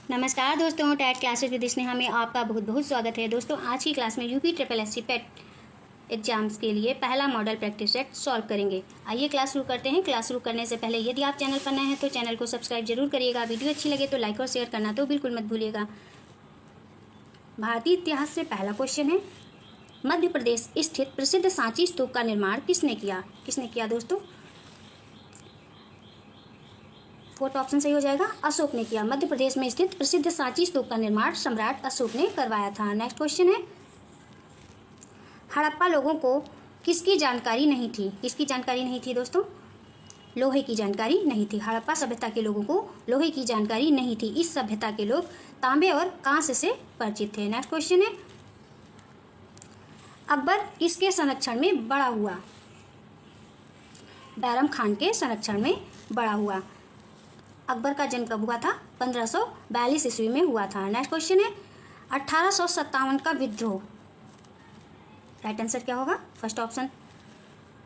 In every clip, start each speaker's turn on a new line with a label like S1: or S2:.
S1: नमस्कार दोस्तों, TET classes with Sneha में आपका बहुत बहुत स्वागत है। दोस्तों, आज की क्लास में यूपी ट्रिपल एससी पेट एग्जाम्स के लिए पहला मॉडल प्रैक्टिस सेट सॉल्व करेंगे। आइए क्लास शुरू करते हैं। क्लास शुरू करने से पहले यदि आप चैनल पर नए हैं तो चैनल को सब्सक्राइब जरूर करिएगा। वीडियो अच्छी लगे तो लाइक और शेयर करना तो बिल्कुल मत भूलिएगा। भारतीय इतिहास से पहला क्वेश्चन है, मध्य प्रदेश स्थित प्रसिद्ध सांची स्तूप का निर्माण किसने किया दोस्तों? फोर्थ ऑप्शन सही हो जाएगा, अशोक ने किया। मध्य प्रदेश में स्थित प्रसिद्ध सांची स्तूप का निर्माण सम्राट अशोक ने करवाया था। नेक्स्ट क्वेश्चन है, हड़प्पा लोगों को किसकी जानकारी नहीं थी दोस्तों? लोहे की जानकारी नहीं थी। हड़प्पा सभ्यता के लोगों को लोहे की जानकारी नहीं थी। इस सभ्यता के लोग तांबे और कांस्य से परिचित थे। नेक्स्ट क्वेश्चन है, अकबर किसके संरक्षण में बड़ा हुआ? बैरम खान के संरक्षण में बड़ा हुआ। अकबर का जन्म कब हुआ था? 1542 ईस्वी में हुआ था। नेक्स्ट क्वेश्चन है, 1857 का विद्रोह, राइट आंसर क्या होगा? फर्स्ट ऑप्शन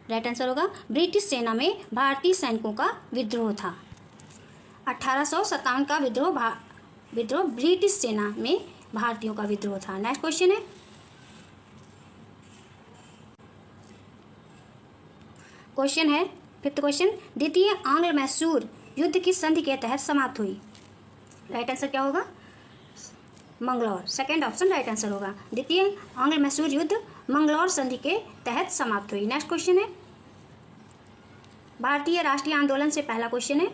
S1: राइट आंसर होगा। ब्रिटिश सेना में भारतीय सैनिकों का विद्रोह था। 1857 का विद्रोह ब्रिटिश सेना में भारतीयों का विद्रोह था। नेक्स्ट क्वेश्चन है, फिफ्थ क्वेश्चन, द्वितीय आंग्ल मैसूर युद्ध किस संधि के तहत समाप्त हुई? राइट आंसर क्या होगा? Mangalore. Second option right answer होगा। द्वितीय आंग्ल मैसूर युद्ध मंगलौर संधि के तहत समाप्त हुई। नेक्स्ट क्वेश्चन है, भारतीय राष्ट्रीय आंदोलन से पहला क्वेश्चन है,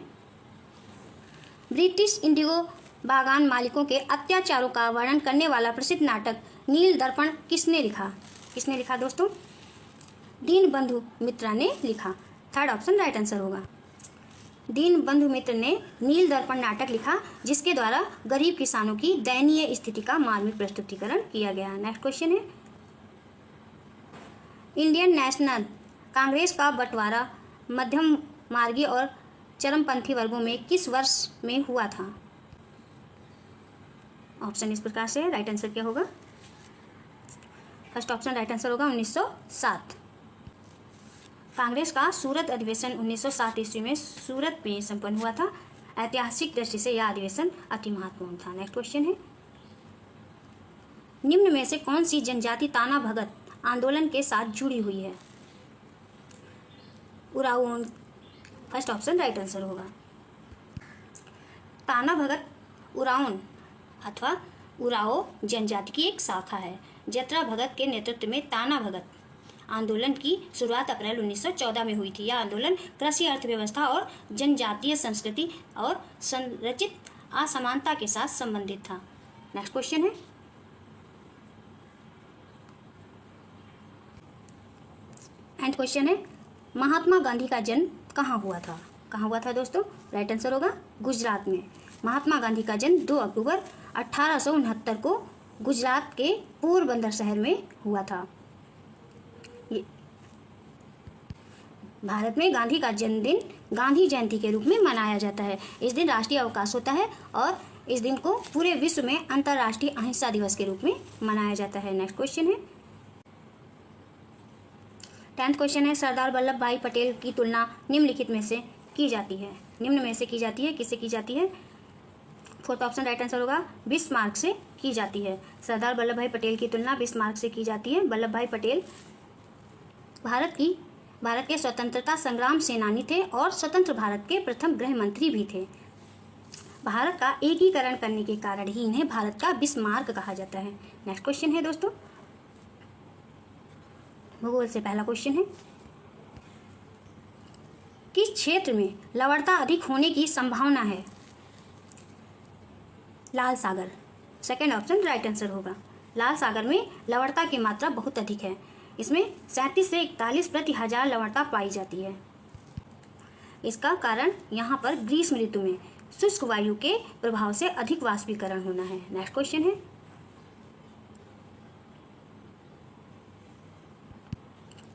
S1: ब्रिटिश इंडिगो बागान मालिकों के अत्याचारों का वर्णन करने वाला प्रसिद्ध नाटक नील दर्पण किसने लिखा दोस्तों? दीनबंधु मित्रा ने लिखा। थर्ड ऑप्शन राइट आंसर होगा। दीनबंधु मित्र ने नील दर्पण नाटक लिखा, जिसके द्वारा गरीब किसानों की दयनीय स्थिति का मार्मिक प्रस्तुतिकरण किया गया। नेक्स्ट क्वेश्चन है, इंडियन नेशनल कांग्रेस का बंटवारा मध्यम मार्गी और चरमपंथी वर्गों में किस वर्ष में हुआ था? ऑप्शन इस प्रकार से है, राइट आंसर क्या होगा? फर्स्ट ऑप्शन राइट आंसर होगा 1907। कांग्रेस का सूरत अधिवेशन 1907 ईस्वी में सूरत में संपन्न हुआ था। ऐतिहासिक दृष्टि से यह अधिवेशन अति महत्वपूर्ण था। नेक्स्ट क्वेश्चन है, निम्न में से कौन सी जनजाति ताना भगत आंदोलन के साथ जुड़ी हुई है? Oraon. First option right answer होगा। ताना भगत उराओं अथवा उराओ जनजाति की एक शाखा है। जत्रा भगत के नेतृत्व में ताना भगत आंदोलन की शुरुआत अप्रैल 1914 में हुई थी। यह आंदोलन कृषि, अर्थव्यवस्था और जनजातीय संस्कृति और संरचित असमानता के साथ संबंधित था। नेक्स्ट क्वेश्चन है, एंड क्वेश्चन है, महात्मा गांधी का जन्म कहाँ हुआ था दोस्तों? राइट आंसर होगा गुजरात में। महात्मा गांधी का जन्म 2 अक्टूबर 1869 को गुजरात के पोरबंदर शहर में हुआ था। भारत में गांधी का जन्मदिन गांधी जयंती के रूप में मनाया जाता है। इस दिन राष्ट्रीय अवकाश होता है और इस दिन को पूरे विश्व में अंतर्राष्ट्रीय अहिंसा दिवस के रूप में मनाया जाता है। नेक्स्ट क्वेश्चन है, 10th क्वेश्चन है, सरदार वल्लभ भाई पटेल की तुलना निम्नलिखित में से की जाती है? किससे की जाती है? फोर्थ ऑप्शन राइट आंसर होगा, बिस्मार्क से की जाती है। सरदार वल्लभ भाई पटेल की तुलना बिस्मार्क से की जाती है। वल्लभ भाई पटेल भारत के स्वतंत्रता संग्राम सेनानी थे और स्वतंत्र भारत के प्रथम गृह मंत्री भी थे। भारत का एकीकरण करने के कारण ही इन्हें भारत का बिस्मार्क कहा जाता है। नेक्स्ट क्वेश्चन है दोस्तों, भूगोल से पहला क्वेश्चन है, किस क्षेत्र में लवणता अधिक होने की संभावना है? लाल सागर। सेकेंड ऑप्शन राइट आंसर होगा। लाल सागर में लवणता की मात्रा बहुत अधिक है। इसमें 37 से 41 प्रति हजार लवणता पाई जाती है। इसका कारण यहाँ पर ग्रीष्म ऋतु में शुष्क वायु के प्रभाव से अधिक वाष्पीकरण होना है। नेक्स्ट क्वेश्चन है,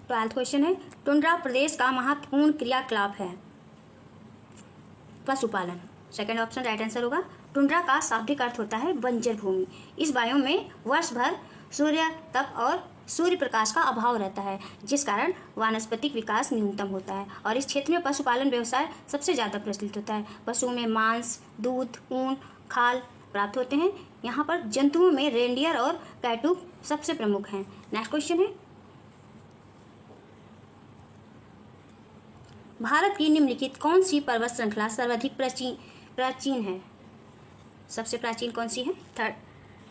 S1: 12th क्वेश्चन है, टुंड्रा प्रदेश का महत्वपूर्ण क्रियाकलाप है? पशुपालन। सेकेंड ऑप्शन राइट आंसर होगा। टुंड्रा का शाब्दिक अर्थ होता है बंजर भूमि। इस बायोम में वर्ष भर सूर्य तप और सूर्य प्रकाश का अभाव रहता है, जिस कारण वानस्पतिक विकास न्यूनतम होता है और इस क्षेत्र में पशुपालन व्यवसाय सबसे ज़्यादा प्रचलित होता है। पशुओं में मांस, दूध, ऊन, खाल प्राप्त होते हैं। यहाँ पर जंतुओं में रेनडियर और कैटूप सबसे प्रमुख हैं। नेक्स्ट क्वेश्चन है, भारत की निम्नलिखित कौन सी पर्वत श्रृंखला सर्वाधिक प्राचीन है? सबसे प्राचीन कौन सी है?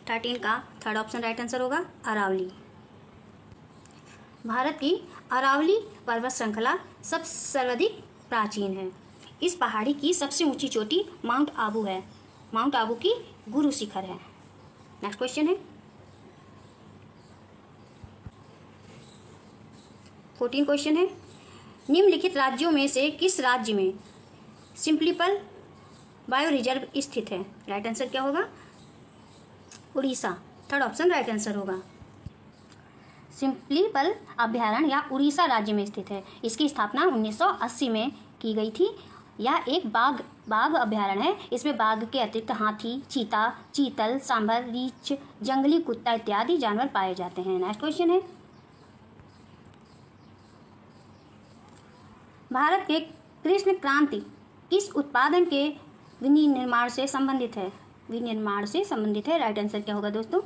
S1: 13 का थर्ड ऑप्शन राइट आंसर होगा, अरावली। भारत की अरावली पर्वत श्रृंखला सबसे सर्वाधिक प्राचीन है। इस पहाड़ी की सबसे ऊंची चोटी माउंट आबू है। माउंट आबू की गुरु शिखर है। नेक्स्ट क्वेश्चन है, 14 क्वेश्चन है, निम्नलिखित राज्यों में से किस राज्य में सिंपलीपल बायो रिजर्व स्थित है? राइट आंसर क्या होगा? Orissa. Third option right answer होगा। सिंपलीपल अभ्यारण्य या उड़ीसा राज्य में स्थित है। इसकी स्थापना 1980 में की गई थी। यह एक बाघ अभ्यारण्य है। इसमें बाघ के अतिरिक्त हाथी, चीता, चीतल, सांभर, रीछ, जंगली कुत्ता इत्यादि जानवर पाए जाते हैं। नेक्स्ट क्वेश्चन है, भारत के कृष्ण क्रांति किस उत्पादन के विनिर्माण से संबंधित है? विनिर्माण से संबंधित है। राइट आंसर क्या होगा दोस्तों?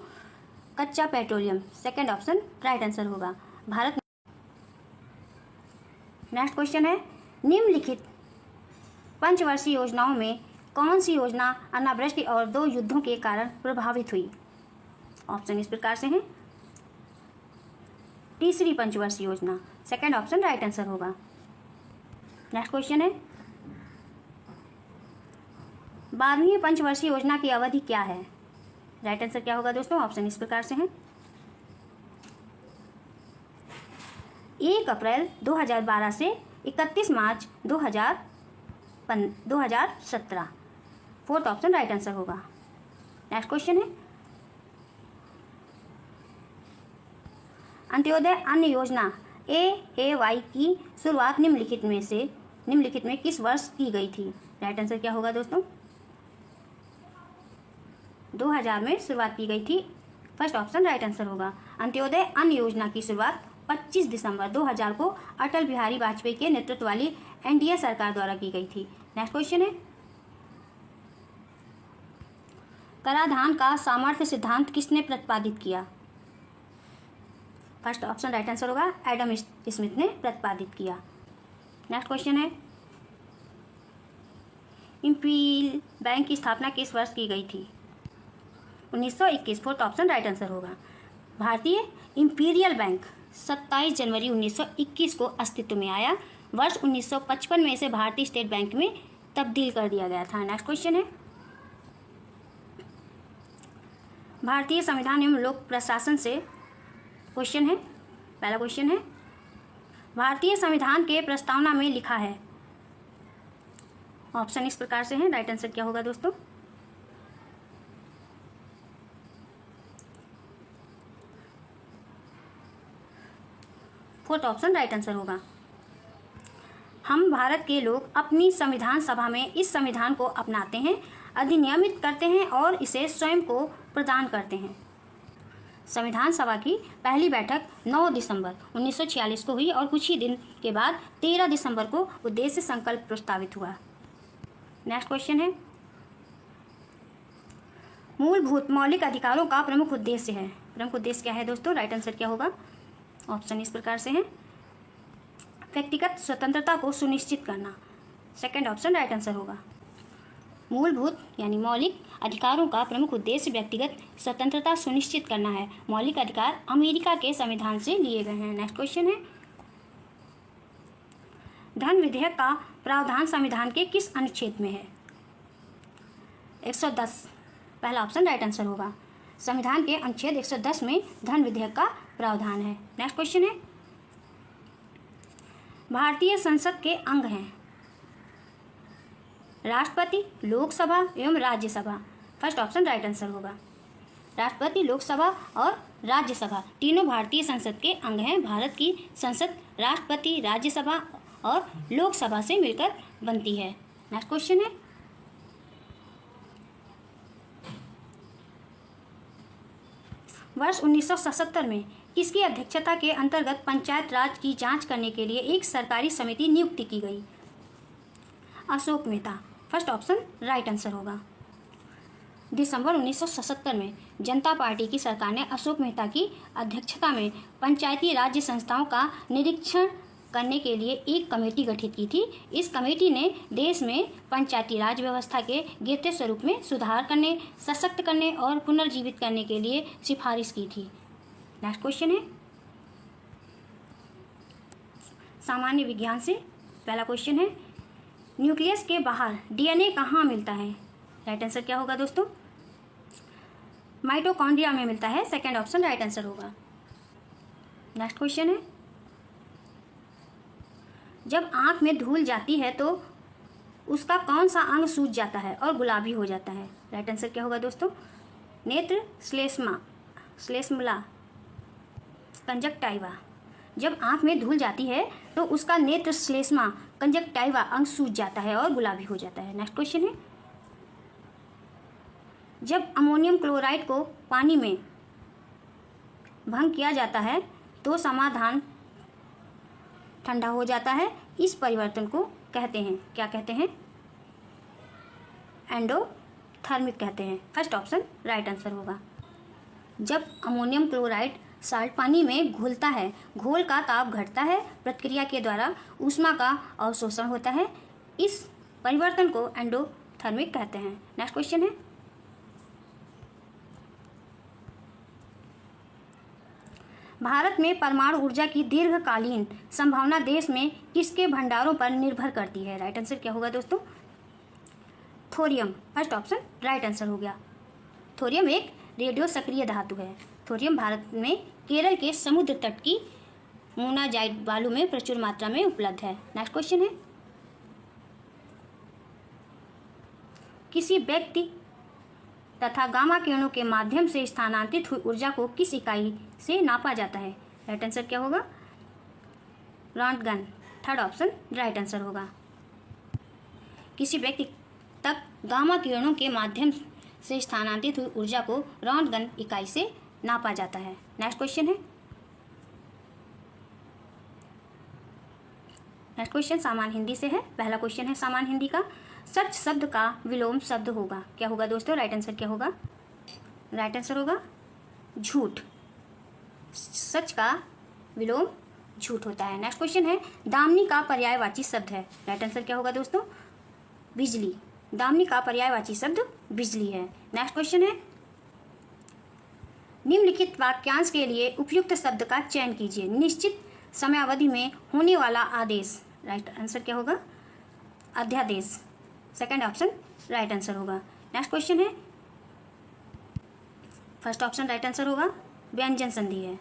S1: कच्चा petroleum. Second option right answer होगा। भारत। नेक्स्ट क्वेश्चन है, निम्नलिखित पंचवर्षीय योजनाओं में कौन सी योजना अनावृष्टि और 2 युद्धों के कारण प्रभावित हुई? ऑप्शन इस प्रकार से हैं, तीसरी पंचवर्षीय योजना। सेकंड ऑप्शन राइट आंसर होगा। नेक्स्ट क्वेश्चन है, 12वीं पंचवर्षीय योजना की अवधि क्या है? राइट आंसर क्या होगा दोस्तों? ऑप्शन इस प्रकार से हैं, 1 अप्रैल 2012 से 31 मार्च 2017। फोर्थ ऑप्शन राइट आंसर होगा। नेक्स्ट क्वेश्चन है, अंत्योदय अन्न योजना AAY की शुरुआत निम्नलिखित में किस वर्ष की गई थी? राइट आंसर क्या होगा दोस्तों? 2000 में शुरुआत की गई थी। फर्स्ट ऑप्शन राइट आंसर होगा। अंत्योदय अन्न योजना की शुरुआत 25 दिसंबर 2000 को अटल बिहारी वाजपेयी के नेतृत्व वाली NDA सरकार द्वारा की गई थी। नेक्स्ट क्वेश्चन है, कराधान का सामर्थ्य सिद्धांत किसने प्रतिपादित किया? फर्स्ट ऑप्शन राइट आंसर होगा, एडम स्मिथ ने प्रतिपादित किया। नेक्स्ट क्वेश्चन है, इंपीरियल बैंक की स्थापना किस वर्ष की गई थी? 1921। फोर्थ ऑप्शन राइट आंसर होगा। भारतीय इंपीरियल बैंक 27 जनवरी 1921 को अस्तित्व में आया। वर्ष 1955 में इसे भारतीय स्टेट बैंक में तब्दील कर दिया गया था। नेक्स्ट क्वेश्चन है, भारतीय संविधान एवं लोक प्रशासन से क्वेश्चन है। पहला क्वेश्चन है, भारतीय संविधान के प्रस्तावना में लिखा है। ऑप्शन इस प्रकार से है। राइट आंसर क्या होगा दोस्तों? फोर्थ ऑप्शन राइट आंसर होगा। हम भारत के लोग अपनी संविधान सभा में इस संविधान को अपनाते हैं, अधिनियमित करते हैं और इसे स्वयं को प्रदान करते हैं। संविधान सभा की पहली बैठक 9 दिसंबर 1946 को हुई और कुछ ही दिन के बाद 13 दिसंबर को उद्देश्य संकल्प प्रस्तावित हुआ। नेक्स्ट क्वेश्चन है, मूलभूत मौलिक अधिकारों का प्रमुख उद्देश्य है। प्रमुख उद्देश्य क्या है दोस्तों? राइट आंसर क्या होगा? ऑप्शन इस प्रकार से हैं, व्यक्तिगत स्वतंत्रता को सुनिश्चित करना। सेकंड ऑप्शन राइट आंसर होगा। मूलभूत यानी मौलिक अधिकारों का प्रमुख उद्देश्य व्यक्तिगत स्वतंत्रता सुनिश्चित करना है। मौलिक अधिकार अमेरिका के संविधान से लिए गए हैं। नेक्स्ट क्वेश्चन है, धन विधेयक का प्रावधान संविधान के किस अनुच्छेद में है? 110। पहला ऑप्शन राइट आंसर होगा। संविधान के अनुच्छेद 110 में धन विधेयक का प्रावधान है। नेक्स्ट क्वेश्चन है, भारतीय संसद के अंग हैं राष्ट्रपति, लोकसभा एवं Rajya Sabha. First option right answer होगा। राष्ट्रपति, लोकसभा और राज्यसभा तीनों भारतीय संसद के अंग हैं। भारत की संसद राष्ट्रपति, राज्यसभा और लोकसभा से मिलकर बनती है। नेक्स्ट क्वेश्चन है, वर्ष 1977 में किसकी अध्यक्षता के अंतर्गत पंचायत राज की जांच करने के लिए एक सरकारी समिति नियुक्त की गई? Ashok Mehta. First option right answer होगा। दिसंबर 1977 में जनता पार्टी की सरकार ने अशोक मेहता की अध्यक्षता में पंचायती राज्य संस्थाओं का निरीक्षण करने के लिए एक कमेटी गठित की थी। इस कमेटी ने देश में पंचायती राज व्यवस्था के गिरते स्वरूप में सुधार करने, सशक्त करने और पुनर्जीवित करने के लिए सिफारिश की थी। नेक्स्ट क्वेश्चन है सामान्य विज्ञान से। पहला क्वेश्चन है न्यूक्लियस के बाहर डीएनए कहाँ मिलता है? राइट आंसर क्या होगा दोस्तों? माइटोकॉन्ड्रिया में मिलता है। सेकंड ऑप्शन राइट आंसर होगा। नेक्स्ट क्वेश्चन है जब आंख में धूल जाती है तो उसका कौन सा अंग सूज जाता है और गुलाबी हो जाता है? राइट आंसर क्या होगा दोस्तों? नेत्र, श्लेष्मला, कंजक्टाइवा। जब आंख में धूल जाती है तो उसका नेत्र, श्लेष्मा, कंजक्टाइवा अंग सूज जाता है और गुलाबी हो जाता है। नेक्स्ट क्वेश्चन है जब अमोनियम क्लोराइड को पानी में भंग किया जाता है तो समाधान ठंडा हो जाता है। इस परिवर्तन को कहते हैं, क्या कहते हैं? एंडोथर्मिक कहते हैं। फर्स्ट ऑप्शन राइट आंसर होगा। जब अमोनियम क्लोराइड साल्ट पानी में घुलता है, घोल का ताप घटता है, प्रक्रिया के द्वारा ऊष्मा का अवशोषण होता है। इस परिवर्तन को एंडोथर्मिक कहते हैं। नेक्स्ट क्वेश्चन है भारत में परमाणु ऊर्जा की दीर्घकालीन संभावना देश में किसके भंडारों पर निर्भर करती है? राइट आंसर क्या होगा दोस्तों? Thorium. First option right answer हो गया। थोरियम एक रेडियो सक्रिय धातु है। थोरियम भारत में केरल के समुद्र तट की मोनाजाइट बालू में प्रचुर मात्रा में उपलब्ध है। नेक्स्ट क्वेश्चन है किसी व्यक्ति तथा गामा किरणों के माध्यम से स्थानांतरित हुई ऊर्जा को किस इकाई से नापा जाता है? राइट आंसर क्या होगा? Röntgen. Third option right answer होगा। किसी व्यक्ति तक गामा किरणों के माध्यम से स्थानांतरित हुई ऊर्जा को रॉन्टगन इकाई से नापा जाता है। नेक्स्ट क्वेश्चन है नेक्स्ट क्वेश्चन सामान्य हिंदी से है। पहला क्वेश्चन है सामान्य हिंदी का सच शब्द का विलोम शब्द होगा। क्या होगा दोस्तों? राइट आंसर क्या होगा? राइट आंसर होगा झूठ। सच का विलोम झूठ होता है। नेक्स्ट क्वेश्चन है दामिनी का पर्यायवाची शब्द है। राइट आंसर क्या होगा दोस्तों? बिजली। दामिनी का पर्यायवाची शब्द बिजली है। नेक्स्ट क्वेश्चन है निम्नलिखित वाक्यांश के लिए उपयुक्त शब्द का चयन कीजिए। निश्चित समयावधि में होने वाला आदेश। राइट आंसर क्या होगा? अध्यादेश। सेकंड ऑप्शन राइट आंसर होगा। नेक्स्ट क्वेश्चन है फर्स्ट ऑप्शन राइट आंसर होगा व्यंजन संधि है।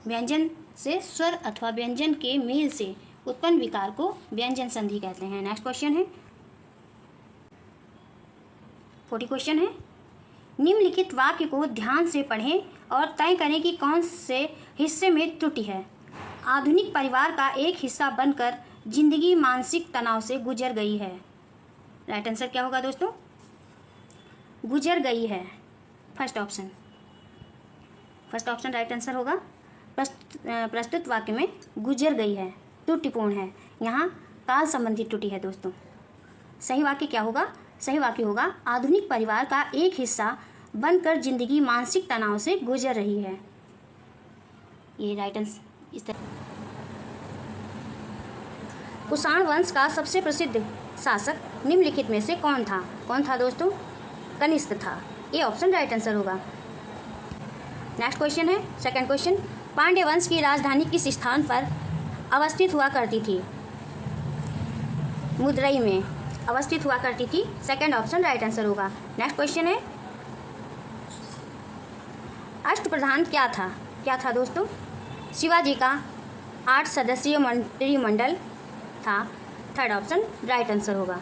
S1: व्यंजन से स्वर अथवा व्यंजन के मेल से उत्पन्न विकार को व्यंजन संधि कहते हैं। नेक्स्ट क्वेश्चन है 40 क्वेश्चन है निम्नलिखित वाक्य को ध्यान से पढ़ें और तय करें कि कौन से हिस्से में त्रुटि है। आधुनिक परिवार का एक हिस्सा बनकर जिंदगी मानसिक तनाव से गुजर गई है। राइट आंसर क्या होगा दोस्तों? गुजर गई है। फर्स्ट ऑप्शन राइट आंसर होगा। प्रस्तुत वाक्य में गुजर गई है त्रुटिपूर्ण है। यहाँ काल संबंधी त्रुटि है दोस्तों। सही वाक्य क्या होगा? सही वाक्य होगा आधुनिक परिवार का एक हिस्सा बनकर जिंदगी मानसिक तनाव से गुजर रही है। ये राइट आंसर इस तरह। कुषाण वंश का सबसे प्रसिद्ध शासक निम्नलिखित में से कौन था? कौन था दोस्तों? कनिष्क था। ये ऑप्शन राइट आंसर होगा। नेक्स्ट क्वेश्चन है सेकंड क्वेश्चन पांड्य वंश की राजधानी किस स्थान पर अवस्थित हुआ करती थी? मदुरई में अवस्थित हुआ करती थी। सेकंड ऑप्शन राइट आंसर होगा। नेक्स्ट क्वेश्चन है अष्टप्रधान क्या था? क्या था दोस्तों? शिवाजी का 8 सदस्यीय मंत्रिमंडल था। थर्ड ऑप्शन राइट आंसर होगा।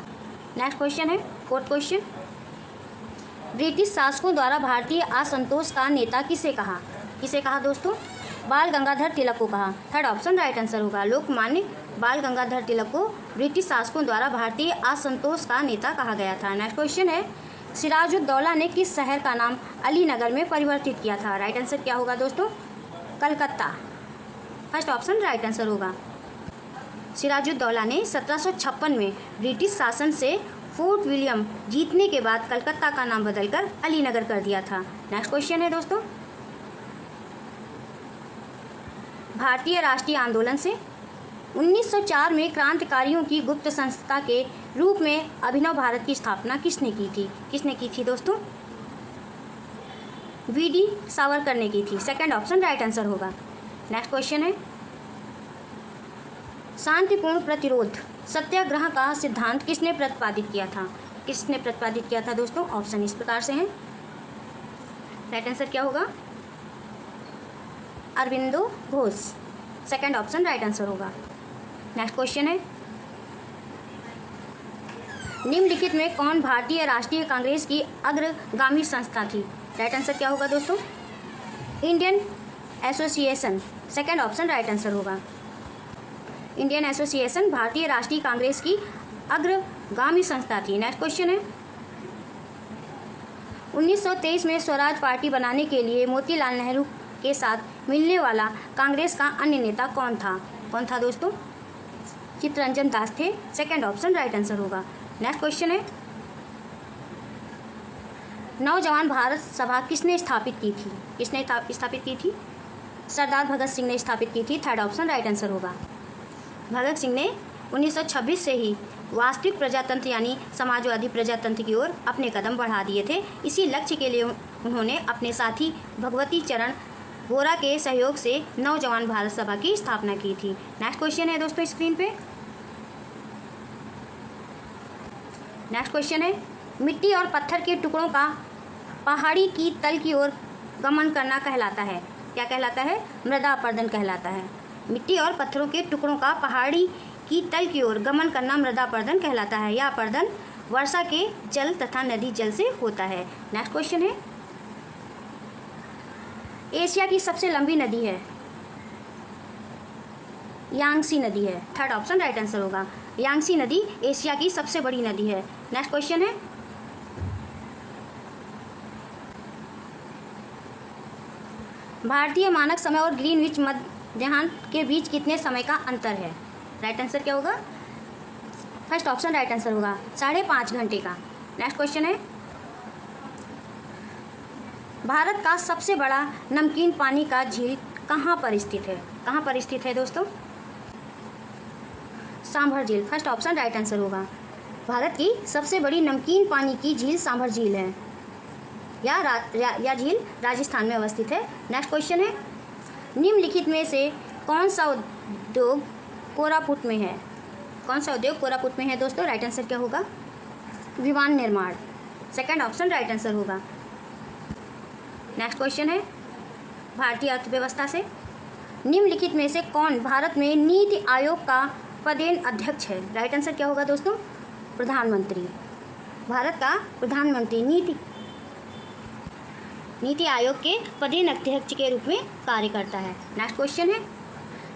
S1: नेक्स्ट क्वेश्चन है फोर्थ क्वेश्चन ब्रिटिश शासकों द्वारा भारतीय असंतोष का नेता किसे कहा? किसे कहा दोस्तों? बाल गंगाधर तिलक को कहा। थर्ड ऑप्शन राइट आंसर होगा। लोकमान्य बाल गंगाधर तिलक को ब्रिटिश शासकों द्वारा भारतीय असंतोष का नेता कहा गया था। नेक्स्ट क्वेश्चन है सिराजुद्दौला ने किस शहर का नाम अलीनगर में परिवर्तित किया था? राइट आंसर क्या होगा दोस्तों? Calcutta. First option right answer होगा। सिराजुद्दौला ने 1756 में ब्रिटिश शासन से फोर्ट विलियम जीतने के बाद कलकत्ता का नाम बदलकर अलीनगर कर दिया था? नेक्स्ट क्वेश्चन है दोस्तों, भारतीय राष्ट्रीय आंदोलन से 1904 में क्रांतिकारियों की गुप्त संस्था के रूप में अभिनव भारत की स्थापना किसने की थी? किसने की थी दोस्तों? वीडी सावरकर ने की थी। सेकंड ऑप्शन राइट आंसर होगा। नेक्स्ट क्वेश्चन है, शांतिपूर्ण प्रतिरोध सत्याग्रह का सिद्धांत किसने प्रतिपादित किया था? किसने प्रतिपादित किया था दोस्तों? ऑप्शन इस प्रकार से हैं। राइट आंसर क्या होगा? Aurobindo Ghosh. Second option right answer होगा। नेक्स्ट क्वेश्चन है, निम्नलिखित में कौन भारतीय राष्ट्रीय कांग्रेस की अग्रगामी संस्था थी? राइट आंसर क्या होगा दोस्तों? Indian association. Second option right answer होगा। इंडियन एसोसिएशन भारतीय राष्ट्रीय कांग्रेस की अग्रगामी संस्था थी। नेक्स्ट क्वेश्चन है, 1923 में स्वराज पार्टी बनाने के लिए मोतीलाल नेहरू के साथ मिलने वाला कांग्रेस का अन्य नेता कौन था? कौन था दोस्तों? चित्तरंजन दास थे। सेकंड ऑप्शन राइट आंसर होगा। नेक्स्ट क्वेश्चन है, नौजवान भारत सभा किसने स्थापित की थी? किसने स्थापित की थी? सरदार भगत सिंह ने स्थापित की थी। थर्ड ऑप्शन राइट आंसर होगा। भगत सिंह ने 1926 से ही वास्तविक प्रजातंत्र यानी समाजवादी प्रजातंत्र की ओर अपने कदम बढ़ा दिए थे। इसी लक्ष्य के लिए उन्होंने अपने साथी भगवती चरण वोरा के सहयोग से नौजवान भारत सभा की स्थापना की थी। नेक्स्ट क्वेश्चन है दोस्तों स्क्रीन पे। नेक्स्ट क्वेश्चन है, मिट्टी और पत्थर के टुकड़ों का पहाड़ी की तल की ओर गमन करना कहलाता है? क्या कहलाता है? मृदा अपरदन कहलाता है। मिट्टी और पत्थरों के टुकड़ों का पहाड़ी की तल की ओर गमन करना मृदा अपरदन कहलाता है। यह अपरदन वर्षा के जल तथा नदी जल से होता है। नेक्स्ट क्वेश्चन है, एशिया की सबसे लंबी नदी है? यांगसी नदी है। थर्ड ऑप्शन राइट आंसर होगा। यांगसी नदी एशिया की सबसे बड़ी नदी है। नेक्स्ट क्वेश्चन है, भारतीय मानक समय और ग्रीनविच मध्याह्न के बीच कितने समय का अंतर है? राइट आंसर क्या होगा? फर्स्ट ऑप्शन राइट आंसर होगा, 5.5 घंटे का। नेक्स्ट क्वेश्चन है, भारत का सबसे बड़ा नमकीन पानी का झील कहाँ पर स्थित है? कहाँ पर स्थित है दोस्तों? सांभर झील। फर्स्ट ऑप्शन राइट आंसर होगा। भारत की सबसे बड़ी नमकीन पानी की झील सांभर झील है। यह झील राजस्थान में अवस्थित है। नेक्स्ट क्वेश्चन है, निम्नलिखित में से कौन सा उद्योग कोरापुट में है? कौन सा उद्योग कोरापुट में है दोस्तों? राइट आंसर क्या होगा? विमान निर्माण। सेकंड ऑप्शन राइट आंसर होगा। नेक्स्ट क्वेश्चन है, भारतीय अर्थव्यवस्था से निम्नलिखित में से कौन भारत में नीति आयोग का पदेन अध्यक्ष है? राइट आंसर क्या होगा दोस्तों? प्रधानमंत्री। भारत का प्रधानमंत्री नीति आयोग के पदेन अध्यक्ष के रूप में कार्य करता है। नेक्स्ट क्वेश्चन है,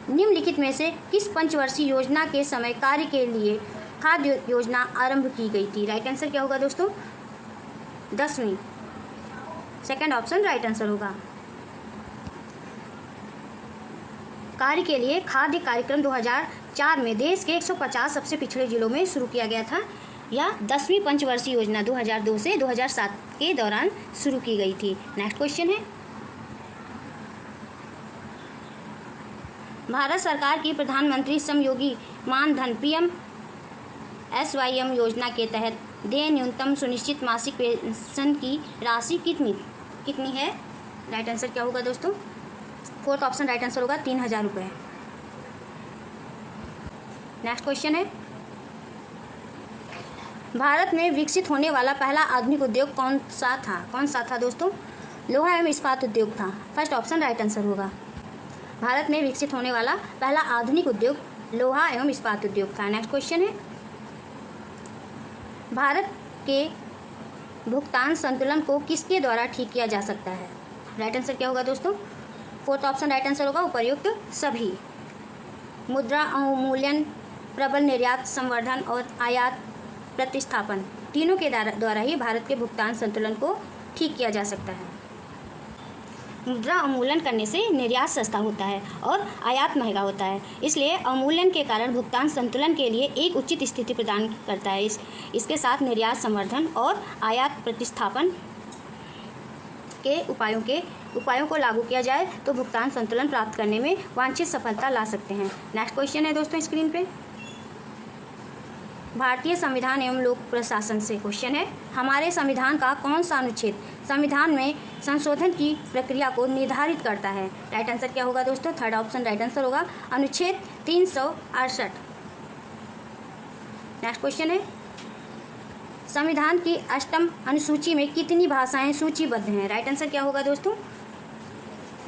S1: निम्नलिखित में से किस पंचवर्षीय योजना के समय कार्य के लिए खाद्य योजना आरंभ की गई थी? राइट आंसर क्या होगा दोस्तों? 10वीं। सेकंड ऑप्शन राइट आंसर होगा। कार्य के लिए खाद्य कार्यक्रम 2004 में देश के 150 सबसे पिछड़े जिलों में शुरू किया गया था। यह 10वीं पंचवर्षीय योजना 2002 से 2007 के दौरान शुरू की गई थी। नेक्स्ट क्वेश्चन है, भारत सरकार की प्रधानमंत्री श्रमयोगी मानधन PMSYM योजना के तहत देय न्यूनतम सुनिश्चित मासिक पेंशन की राशि कितनी है? राइट आंसर क्या होगा दोस्तों? फोर्थ ऑप्शन राइट आंसर होगा, 3000 रुपये। नेक्स्ट क्वेश्चन है, भारत में विकसित होने वाला पहला आधुनिक उद्योग कौन सा था दोस्तों? लोहा एवं इस्पात उद्योग था। फर्स्ट ऑप्शन राइट आंसर होगा। भारत में विकसित होने वाला पहला आधुनिक उद्योग लोहा एवं इस्पात उद्योग था। नेक्स्ट क्वेश्चन है, भारत के भुगतान संतुलन को किसके द्वारा ठीक किया जा सकता है? राइट आंसर क्या होगा दोस्तों? फोर्थ ऑप्शन राइट आंसर होगा, उपर्युक्त सभी। मुद्रा अवमूल्यन, प्रबल निर्यात संवर्धन और आयात प्रतिस्थापन तीनों के द्वारा ही भारत के भुगतान संतुलन को ठीक किया जा सकता है। मुद्रा अवमूल्यन करने से निर्यात सस्ता होता है और आयात महंगा होता है, इसलिए अवमूल्यन के कारण भुगतान संतुलन के लिए एक उचित स्थिति प्रदान करता है। इसके साथ निर्यात संवर्धन और आयात प्रतिस्थापन के उपायों को लागू किया जाए तो भुगतान संतुलन प्राप्त करने में वांछित सफलता ला सकते हैं। नेक्स्ट क्वेश्चन है दोस्तों स्क्रीन पे, भारतीय संविधान एवं लोक प्रशासन से क्वेश्चन है, हमारे संविधान का कौन सा अनुच्छेद संविधान में संशोधन की प्रक्रिया को निर्धारित करता है? राइट आंसर क्या होगा दोस्तों? थर्ड ऑप्शन राइट आंसर होगा, अनुच्छेद 368। नेक्स्ट क्वेश्चन है, संविधान की 8वीं अनुसूची में कितनी भाषाएं सूचीबद्ध हैं? राइट आंसर क्या होगा दोस्तों?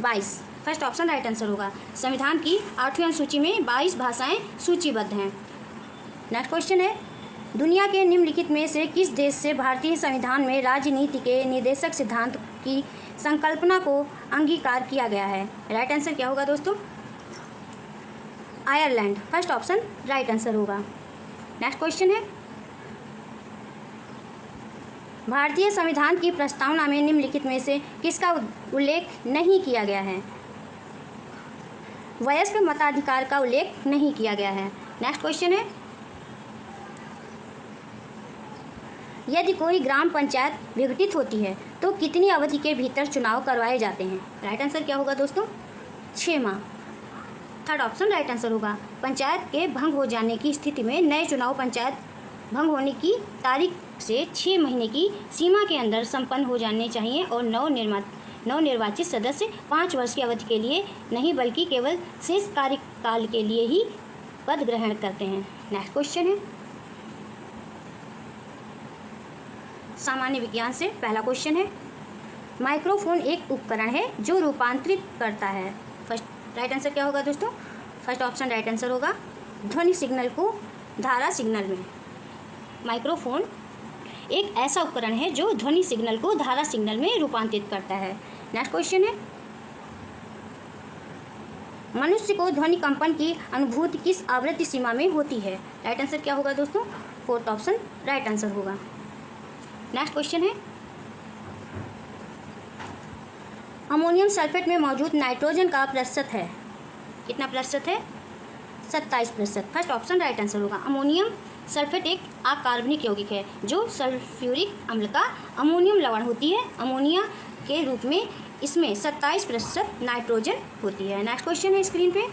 S1: 22। फर्स्ट ऑप्शन राइट आंसर होगा, संविधान की 8वीं अनुसूची में 22 भाषाएं सूचीबद्ध हैं। नेक्स्ट क्वेश्चन है, दुनिया के निम्नलिखित में से किस देश से भारतीय संविधान में राजनीति के निर्देशक सिद्धांत की संकल्पना को अंगीकार किया गया है? राइट आंसर क्या होगा दोस्तों? Ireland. First option right answer होगा। नेक्स्ट क्वेश्चन है, भारतीय संविधान की प्रस्तावना में निम्नलिखित में से किसका उल्लेख नहीं किया गया है? वयस्क मताधिकार का उल्लेख नहीं किया गया है। नेक्स्ट क्वेश्चन है, यदि कोई ग्राम पंचायत विघटित होती है तो कितनी अवधि के भीतर चुनाव करवाए जाते हैं? राइट आंसर क्या होगा दोस्तों? 6 माह। थर्ड ऑप्शन राइट आंसर होगा, पंचायत के भंग हो जाने की स्थिति में नए चुनाव पंचायत भंग होने की तारीख से 6 महीने की सीमा के अंदर संपन्न हो जाने चाहिए और नवनिर्वाचित सदस्य 5 वर्ष की अवधि के लिए नहीं बल्कि केवल शेष कार्यकाल के लिए ही पद ग्रहण करते हैं। नेक्स्ट क्वेश्चन है, सामान्य विज्ञान से पहला क्वेश्चन है, माइक्रोफोन एक उपकरण है जो रूपांतरित करता है। फर्स्ट राइट आंसर क्या होगा दोस्तों? फर्स्ट ऑप्शन राइट आंसर होगा, ध्वनि सिग्नल को धारा सिग्नल में। माइक्रोफोन एक ऐसा उपकरण है जो ध्वनि सिग्नल को धारा सिग्नल में रूपांतरित करता है। नेक्स्ट क्वेश्चन है, मनुष्य को ध्वनि कंपन की अनुभूति किस आवृत्ति सीमा में होती है? राइट आंसर क्या होगा दोस्तों? फोर्थ ऑप्शन राइट आंसर होगा। नेक्स्ट क्वेश्चन है, अमोनियम सल्फेट में मौजूद नाइट्रोजन का प्रतिशत है, कितना प्रतिशत है? 27%। फर्स्ट ऑप्शन राइट आंसर होगा। अमोनियम सल्फेट एक अकार्बनिक यौगिक है जो सल्फ्यूरिक अम्ल का अमोनियम लवण होती है। अमोनिया के रूप में इसमें 27% नाइट्रोजन होती है। नेक्स्ट क्वेश्चन है स्क्रीन पे,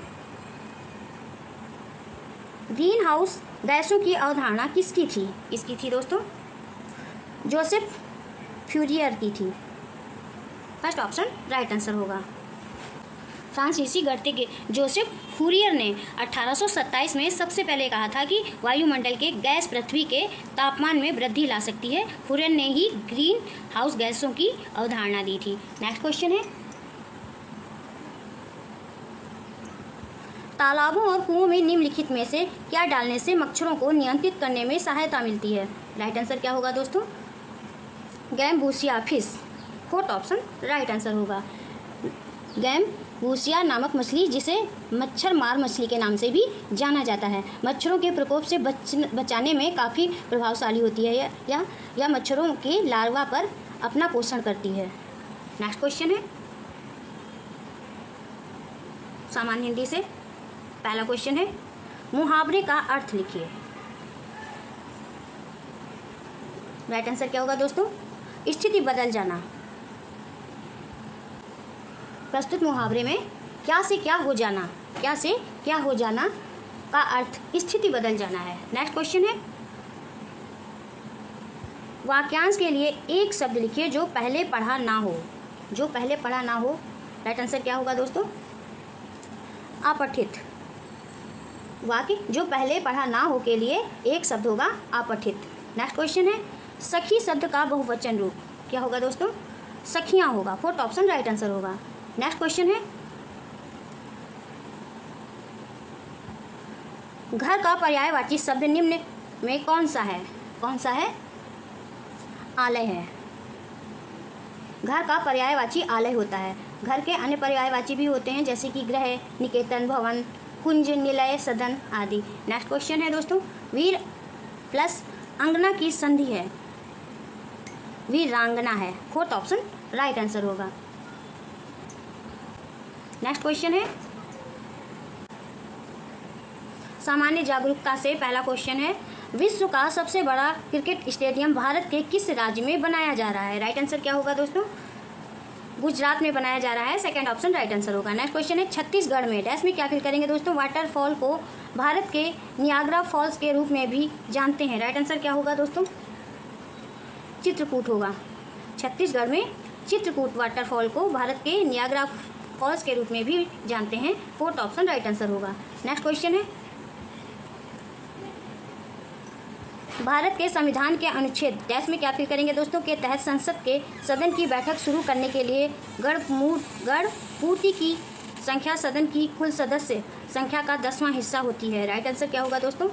S1: ग्रीन हाउस गैसों की अवधारणा किसकी थी? किसकी थी दोस्तों? जोसेफ फ्यूरियर की थी। फर्स्ट ऑप्शन राइट आंसर होगा। फ्रांसीसी गणितज्ञ जोसेफ फूरियर ने 1827 में सबसे पहले कहा था कि वायुमंडल के गैस पृथ्वी के तापमान में वृद्धि ला सकती है। फूरियर ने ही ग्रीन हाउस गैसों की अवधारणा दी थी। नेक्स्ट क्वेश्चन है, तालाबों और कुओं में निम्नलिखित में से क्या डालने से मच्छरों को नियंत्रित करने में सहायता मिलती है? राइट आंसर क्या होगा दोस्तों? Gambusia fish. Fourth option right answer होगा। गैम्बूसिया नामक मछली, जिसे मच्छर मार मछली के नाम से भी जाना जाता है, मच्छरों के प्रकोप से बचाने में काफ़ी प्रभावशाली होती है। यह मच्छरों के लार्वा पर अपना पोषण करती है। नेक्स्ट क्वेश्चन है, सामान्य हिंदी से पहला क्वेश्चन है, मुहावरे का अर्थ लिखिए। राइट आंसर क्या होगा दोस्तों? स्थिति बदल जाना। प्रस्तुत मुहावरे में क्या से क्या हो जाना, क्या से क्या हो जाना का अर्थ स्थिति बदल जाना है। नेक्स्ट क्वेश्चन है, वाक्यांश के लिए एक शब्द लिखिए जो पहले पढ़ा ना हो। जो पहले पढ़ा ना हो, राइट आंसर क्या होगा दोस्तों? अपठित। वाक्य जो पहले पढ़ा ना हो के लिए एक शब्द होगा अपठित। नेक्स्ट क्वेश्चन है, सखी शब्द का बहुवचन रूप क्या होगा दोस्तों? सखियां होगा। फोर्थ ऑप्शन राइट आंसर होगा। नेक्स्ट क्वेश्चन है, घर का पर्यायवाची शब्द निम्न में कौन सा है? कौन सा है? आलय है। घर का पर्यायवाची आलय होता है। घर के अन्य पर्यायवाची भी होते हैं जैसे कि गृह, निकेतन, भवन, कुंज, निलय, सदन आदि। नेक्स्ट क्वेश्चन है दोस्तों, वीर प्लस अंगना की संधि है, वीरांगना है। फोर्थ ऑप्शन राइट आंसर होगा। नेक्स्ट क्वेश्चन है सामान्य जागरूकता से। पहला क्वेश्चन है विश्व का सबसे बड़ा क्रिकेट स्टेडियम भारत के किस राज्य में बनाया जा रहा है? राइट आंसर क्या होगा दोस्तों? गुजरात में बनाया जा रहा है। सेकंड ऑप्शन राइट आंसर होगा। नेक्स्ट क्वेश्चन है छत्तीसगढ़ में डैश में क्या फिल करेंगे दोस्तों? वाटरफॉल को भारत के नियाग्रा फॉल्स के रूप में भी जानते हैं। राइट आंसर क्या होगा दोस्तों? चित्रकूट होगा। छत्तीसगढ़ में चित्रकूट वाटरफॉल को भारत के नियाग्रा फॉल्स के रूप में भी जानते हैं। फोर्थ ऑप्शन राइट आंसर होगा। नेक्स्ट क्वेश्चन है भारत के संविधान के अनुच्छेद डैश में क्या फिल करेंगे दोस्तों? के तहत संसद के सदन की बैठक शुरू करने के लिए गण पूर्ति की संख्या सदन की कुल सदस्य संख्या का 10वां हिस्सा होती है। राइट आंसर क्या होगा दोस्तों?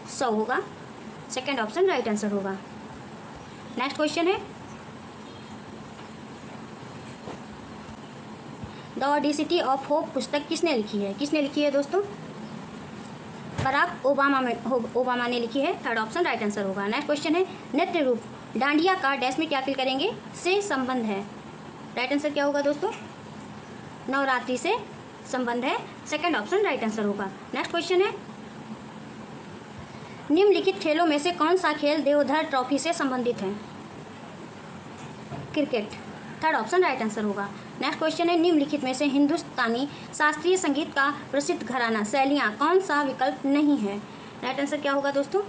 S1: 100 होगा। सेकंड ऑप्शन राइट आंसर होगा। नेक्स्ट क्वेश्चन है द ऑडिसिटी ऑफ होप पुस्तक किसने लिखी है? किसने लिखी है दोस्तों? बराक ओबामा ने लिखी है। थर्ड ऑप्शन राइट आंसर होगा। नेक्स्ट क्वेश्चन है नृत्य रूप डांडिया का डैश में क्या फिल करेंगे? से संबंध है। राइट आंसर क्या होगा दोस्तों? नवरात्रि से संबंध है। सेकंड ऑप्शन राइट आंसर होगा। नेक्स्ट क्वेश्चन है निम्नलिखित खेलों में से कौन सा खेल देवधर ट्रॉफी से संबंधित है? Cricket. Third option right answer होगा। नेक्स्ट क्वेश्चन है निम्नलिखित में से हिंदुस्तानी शास्त्रीय संगीत का प्रसिद्ध घराना शैलियाँ कौन सा विकल्प नहीं है? राइट आंसर क्या होगा दोस्तों?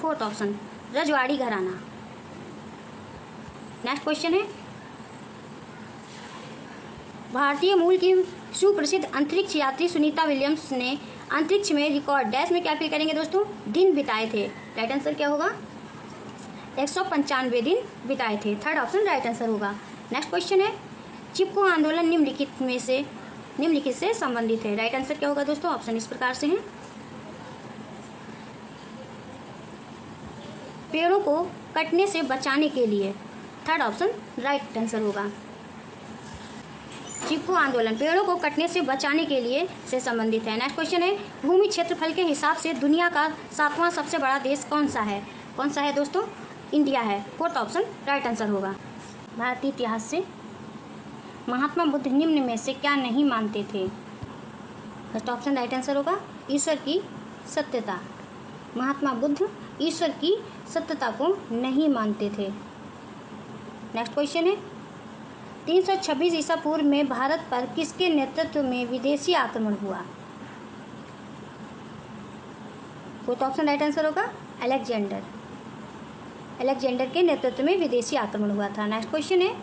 S1: फोर्थ ऑप्शन रजवाड़ी घराना। नेक्स्ट क्वेश्चन है भारतीय मूल की सुप्रसिद्ध अंतरिक्ष यात्री सुनीता विलियम्स ने अंतरिक्ष में रिकॉर्ड डैश में क्या फिल करेंगे दोस्तों? दिन बिताए थे। राइट आंसर क्या होगा? 195 दिन बिताए थे। थर्ड ऑप्शन राइट आंसर होगा। नेक्स्ट क्वेश्चन है चिपको आंदोलन निम्नलिखित से संबंधित है। राइट आंसर क्या होगा दोस्तों? ऑप्शन इस प्रकार से हैं पेड़ों को कटने से बचाने के लिए। थर्ड ऑप्शन राइट आंसर होगा। चिपको आंदोलन पेड़ों को कटने से बचाने के लिए से संबंधित है। नेक्स्ट क्वेश्चन है भूमि क्षेत्रफल के हिसाब से दुनिया का 7वां सबसे बड़ा देश कौन सा है? कौन सा है दोस्तों? इंडिया है। फोर्थ ऑप्शन राइट आंसर होगा। भारतीय इतिहास से महात्मा बुद्ध निम्न में से क्या नहीं मानते थे? फर्स्ट ऑप्शन राइट आंसर होगा ईश्वर की सत्यता। महात्मा बुद्ध ईश्वर की सत्यता को नहीं मानते थे। नेक्स्ट क्वेश्चन है 326 ईसा पूर्व में भारत पर किसके नेतृत्व में विदेशी आक्रमण हुआ? फोर्थ ऑप्शन राइट आंसर होगा अलेक्जेंडर के नेतृत्व में विदेशी आक्रमण हुआ था। नेक्स्ट क्वेश्चन है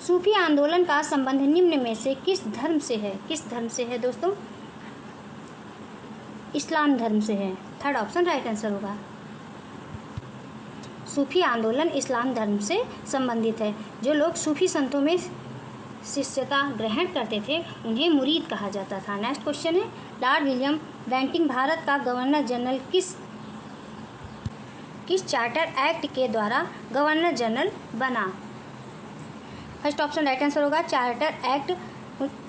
S1: सूफी आंदोलन का संबंध निम्न में से किस धर्म से है? किस धर्म से है दोस्तों? इस्लाम धर्म से है। थर्ड ऑप्शन राइट आंसर होगा। सूफी आंदोलन इस्लाम धर्म से संबंधित है। जो लोग सूफी संतों में शिष्यता ग्रहण करते थे उन्हें मुरीद कहा जाता था। नेक्स्ट क्वेश्चन है लॉर्ड विलियम बेंटिंग भारत का गवर्नर जनरल किस चार्टर एक्ट के द्वारा गवर्नर जनरल बना? फर्स्ट ऑप्शन राइट आंसर होगा चार्टर एक्ट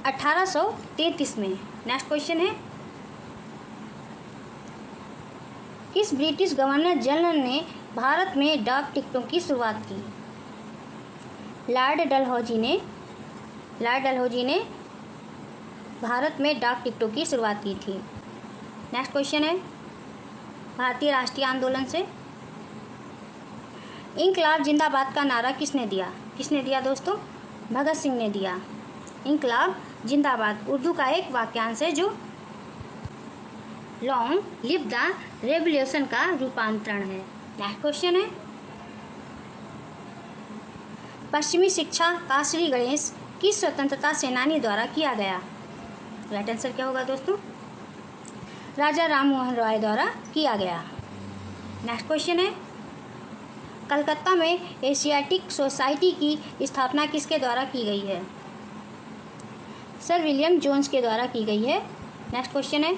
S1: 1833 में। नेक्स्ट क्वेश्चन है किस ब्रिटिश गवर्नर जनरल ने भारत में डाक टिकटों की शुरुआत की? लॉर्ड डलहौजी ने भारत में डाक टिकटों की शुरुआत की थी। नेक्स्ट क्वेश्चन है भारतीय राष्ट्रीय आंदोलन से इंकलाब जिंदाबाद का नारा किसने दिया? किसने दिया दोस्तों? भगत सिंह ने दिया। इंकलाब जिंदाबाद उर्दू का एक वाक्यांश है जो लॉन्ग लिव द रेवोल्यूशन का रूपांतरण है। नेक्स्ट क्वेश्चन है पश्चिमी शिक्षा का श्री गणेश किस स्वतंत्रता सेनानी द्वारा किया गया? राइट आंसर क्या होगा दोस्तों? राजा राम मोहन रॉय द्वारा किया गया। नेक्स्ट क्वेश्चन है कलकत्ता में एशियाटिक सोसाइटी की स्थापना किसके द्वारा की गई है? सर विलियम जोन्स के द्वारा की गई है। नेक्स्ट क्वेश्चन है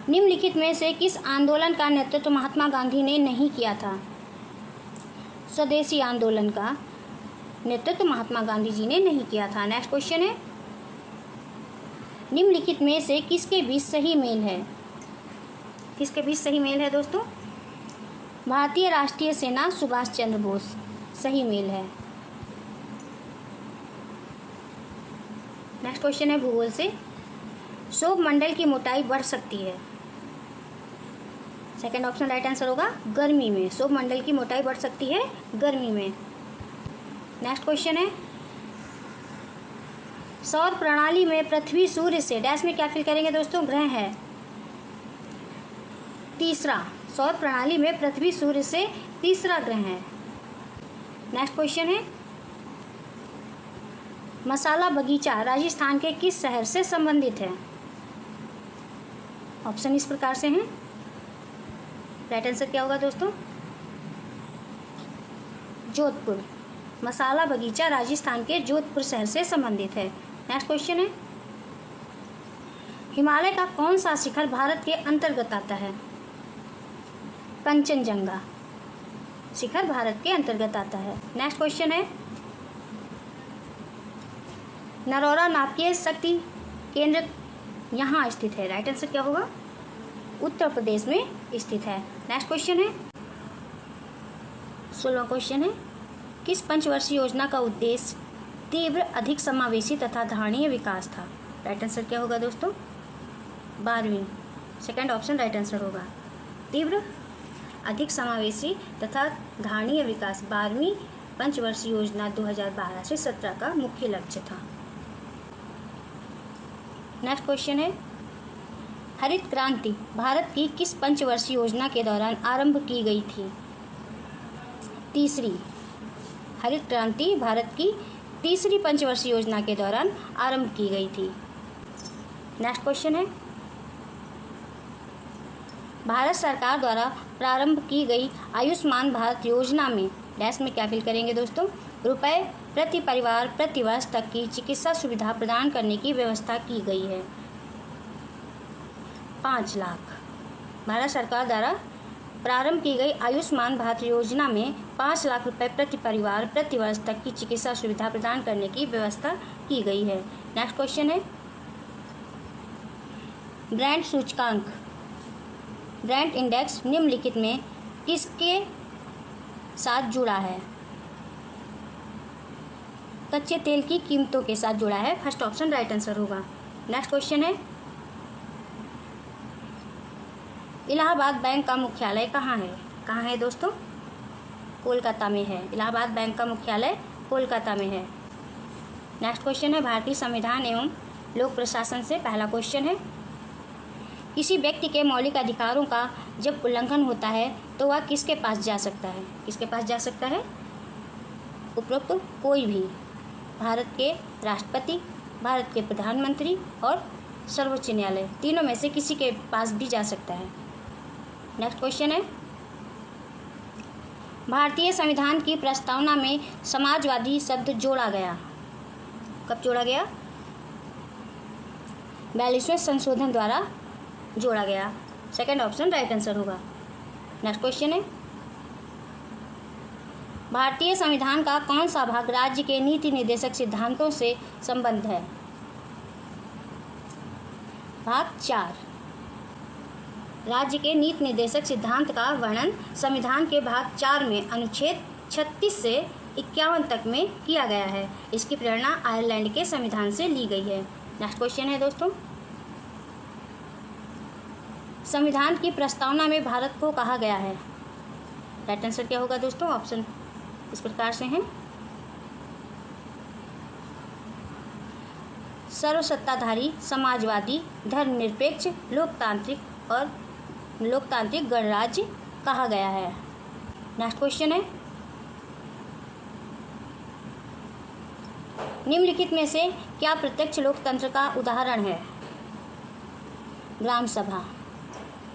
S1: निम्नलिखित में से किस आंदोलन का नेतृत्व महात्मा गांधी ने नहीं किया था? स्वदेशी आंदोलन का नेतृत्व महात्मा गांधी जी ने नहीं किया था। नेक्स्ट क्वेश्चन है निम्नलिखित में से किसके बीच सही मेल है? किसके बीच सही मेल है दोस्तों? भारतीय राष्ट्रीय सेना सुभाष चंद्र बोस, सही मेल है। नेक्स्ट क्वेश्चन है भूगोल से, सौर मंडल की मोटाई बढ़ सकती है। सेकंड ऑप्शन राइट आंसर होगा गर्मी में। सौर मंडल की मोटाई बढ़ सकती है गर्मी में। नेक्स्ट क्वेश्चन है, सौर प्रणाली में पृथ्वी सूर्य से डैश में क्या फिल करेंगे दोस्तों, ग्रह है। तीसरा, सौर प्रणाली में पृथ्वी सूर्य से तीसरा ग्रह है। नेक्स्ट क्वेश्चन है, मसाला बगीचा राजस्थान के किस शहर से संबंधित है। ऑप्शन इस प्रकार से हैं। राइट आंसर क्या होगा दोस्तों, जोधपुर। मसाला बगीचा राजस्थान के जोधपुर शहर से संबंधित है। नेक्स्ट क्वेश्चन है, हिमालय का कौन सा शिखर भारत के अंतर्गत आता है। कंचनजंगा शिखर भारत के अंतर्गत आता है। नेक्स्ट क्वेश्चन है, नरौरा नाभिकीय शक्ति केंद्र यहाँ स्थित है। राइट आंसर क्या होगा, उत्तर प्रदेश में स्थित है। नेक्स्ट क्वेश्चन है, 16वां क्वेश्चन है, किस पंचवर्षीय योजना का उद्देश्य तीव्र, अधिक समावेशी तथा धारणीय विकास था। राइट आंसर क्या होगा दोस्तों, 12वीं। सेकंड ऑप्शन राइट आंसर होगा, तीव्र, अधिक समावेशी तथा धारणीय विकास 12वीं पंचवर्षीय योजना 2012 से 17 का मुख्य लक्ष्य था। नेक्स्ट क्वेश्चन है, हरित क्रांति भारत की किस पंचवर्षीय योजना के दौरान आरंभ की गई थी। तीसरी, हरित क्रांति भारत की तीसरी पंचवर्षीय योजना के दौरान आरंभ की गई थी। नेक्स्ट क्वेश्चन है, भारत सरकार द्वारा प्रारंभ की गई आयुष्मान भारत योजना में डैश में क्या फिल करेंगे दोस्तों, रुपए प्रति परिवार प्रति वर्ष तक की चिकित्सा सुविधा प्रदान करने की व्यवस्था की गई है। 5 लाख। भारत सरकार द्वारा प्रारंभ की गई आयुष्मान भारत योजना में 5 लाख रुपए प्रति परिवार प्रति वर्ष तक की चिकित्सा सुविधा प्रदान करने की व्यवस्था की गई है। नेक्स्ट क्वेश्चन है, ब्रांड सूचकांक ब्रांड इंडेक्स निम्नलिखित में किसके साथ जुड़ा है। कच्चे तेल की कीमतों के साथ जुड़ा है। फर्स्ट ऑप्शन राइट आंसर होगा। नेक्स्ट क्वेश्चन है, इलाहाबाद बैंक का मुख्यालय कहाँ है। कहाँ है दोस्तों, कोलकाता में है। इलाहाबाद बैंक का मुख्यालय कोलकाता में है। नेक्स्ट क्वेश्चन है, भारतीय संविधान एवं लोक प्रशासन से पहला क्वेश्चन है, किसी व्यक्ति के मौलिक अधिकारों का जब उल्लंघन होता है तो वह किसके पास जा सकता है। किसके पास जा सकता है, उपरोक्त कोई भी, भारत के राष्ट्रपति, भारत के प्रधानमंत्री और सर्वोच्च न्यायालय, तीनों में से किसी के पास भी जा सकता है। नेक्स्ट क्वेश्चन है, भारतीय संविधान की प्रस्तावना में समाजवादी शब्द जोड़ा गया। कब जोड़ा गया, 42वें संशोधन द्वारा जोड़ा गया। सेकंड ऑप्शन राइट आंसर होगा। नेक्स्ट क्वेश्चन है, भारतीय संविधान का कौन सा भाग राज्य के नीति निर्देशक सिद्धांतों से संबद्ध है। भाग 4। राज्य के नीति निर्देशक सिद्धांत का वर्णन संविधान के भाग 4 में अनुच्छेद 36 से 51 तक में किया गया है। इसकी प्रेरणा आयरलैंड के संविधान से ली गई है। नेक्स्ट क्वेश्चन है दोस्तों, संविधान की प्रस्तावना में भारत को कहा गया है। राइट आंसर क्या होगा दोस्तों, ऑप्शन इस प्रकार से हैं, सर्वसत्ताधारी, समाजवादी, धर्मनिरपेक्ष, लोकतांत्रिक गणराज्य कहा गया है। नेक्स्ट क्वेश्चन है, निम्नलिखित में से क्या प्रत्यक्ष लोकतंत्र का उदाहरण है। ग्राम सभा।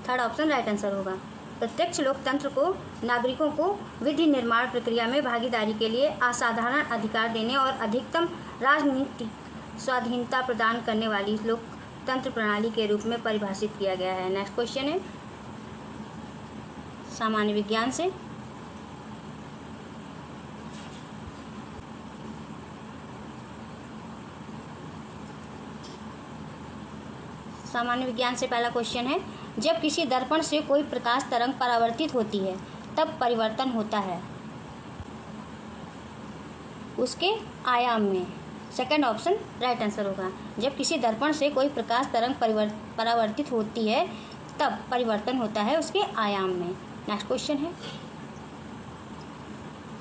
S1: थर्ड ऑप्शन राइट आंसर होगा। प्रत्यक्ष लोकतंत्र को नागरिकों को विधि निर्माण प्रक्रिया में भागीदारी के लिए असाधारण अधिकार देने और अधिकतम राजनीतिक स्वाधीनता प्रदान करने वाली लोकतंत्र प्रणाली के रूप में परिभाषित किया गया है। नेक्स्ट क्वेश्चन है, सामान्य विज्ञान से, सामान्य विज्ञान से पहला क्वेश्चन है, जब किसी दर्पण से कोई प्रकाश तरंग परावर्तित होती है तब परिवर्तन होता है उसके आयाम में। सेकंड ऑप्शन राइट आंसर होगा। जब किसी दर्पण से कोई प्रकाश तरंग परावर्तित होती है तब परिवर्तन होता है उसके आयाम में। नेक्स्ट क्वेश्चन है,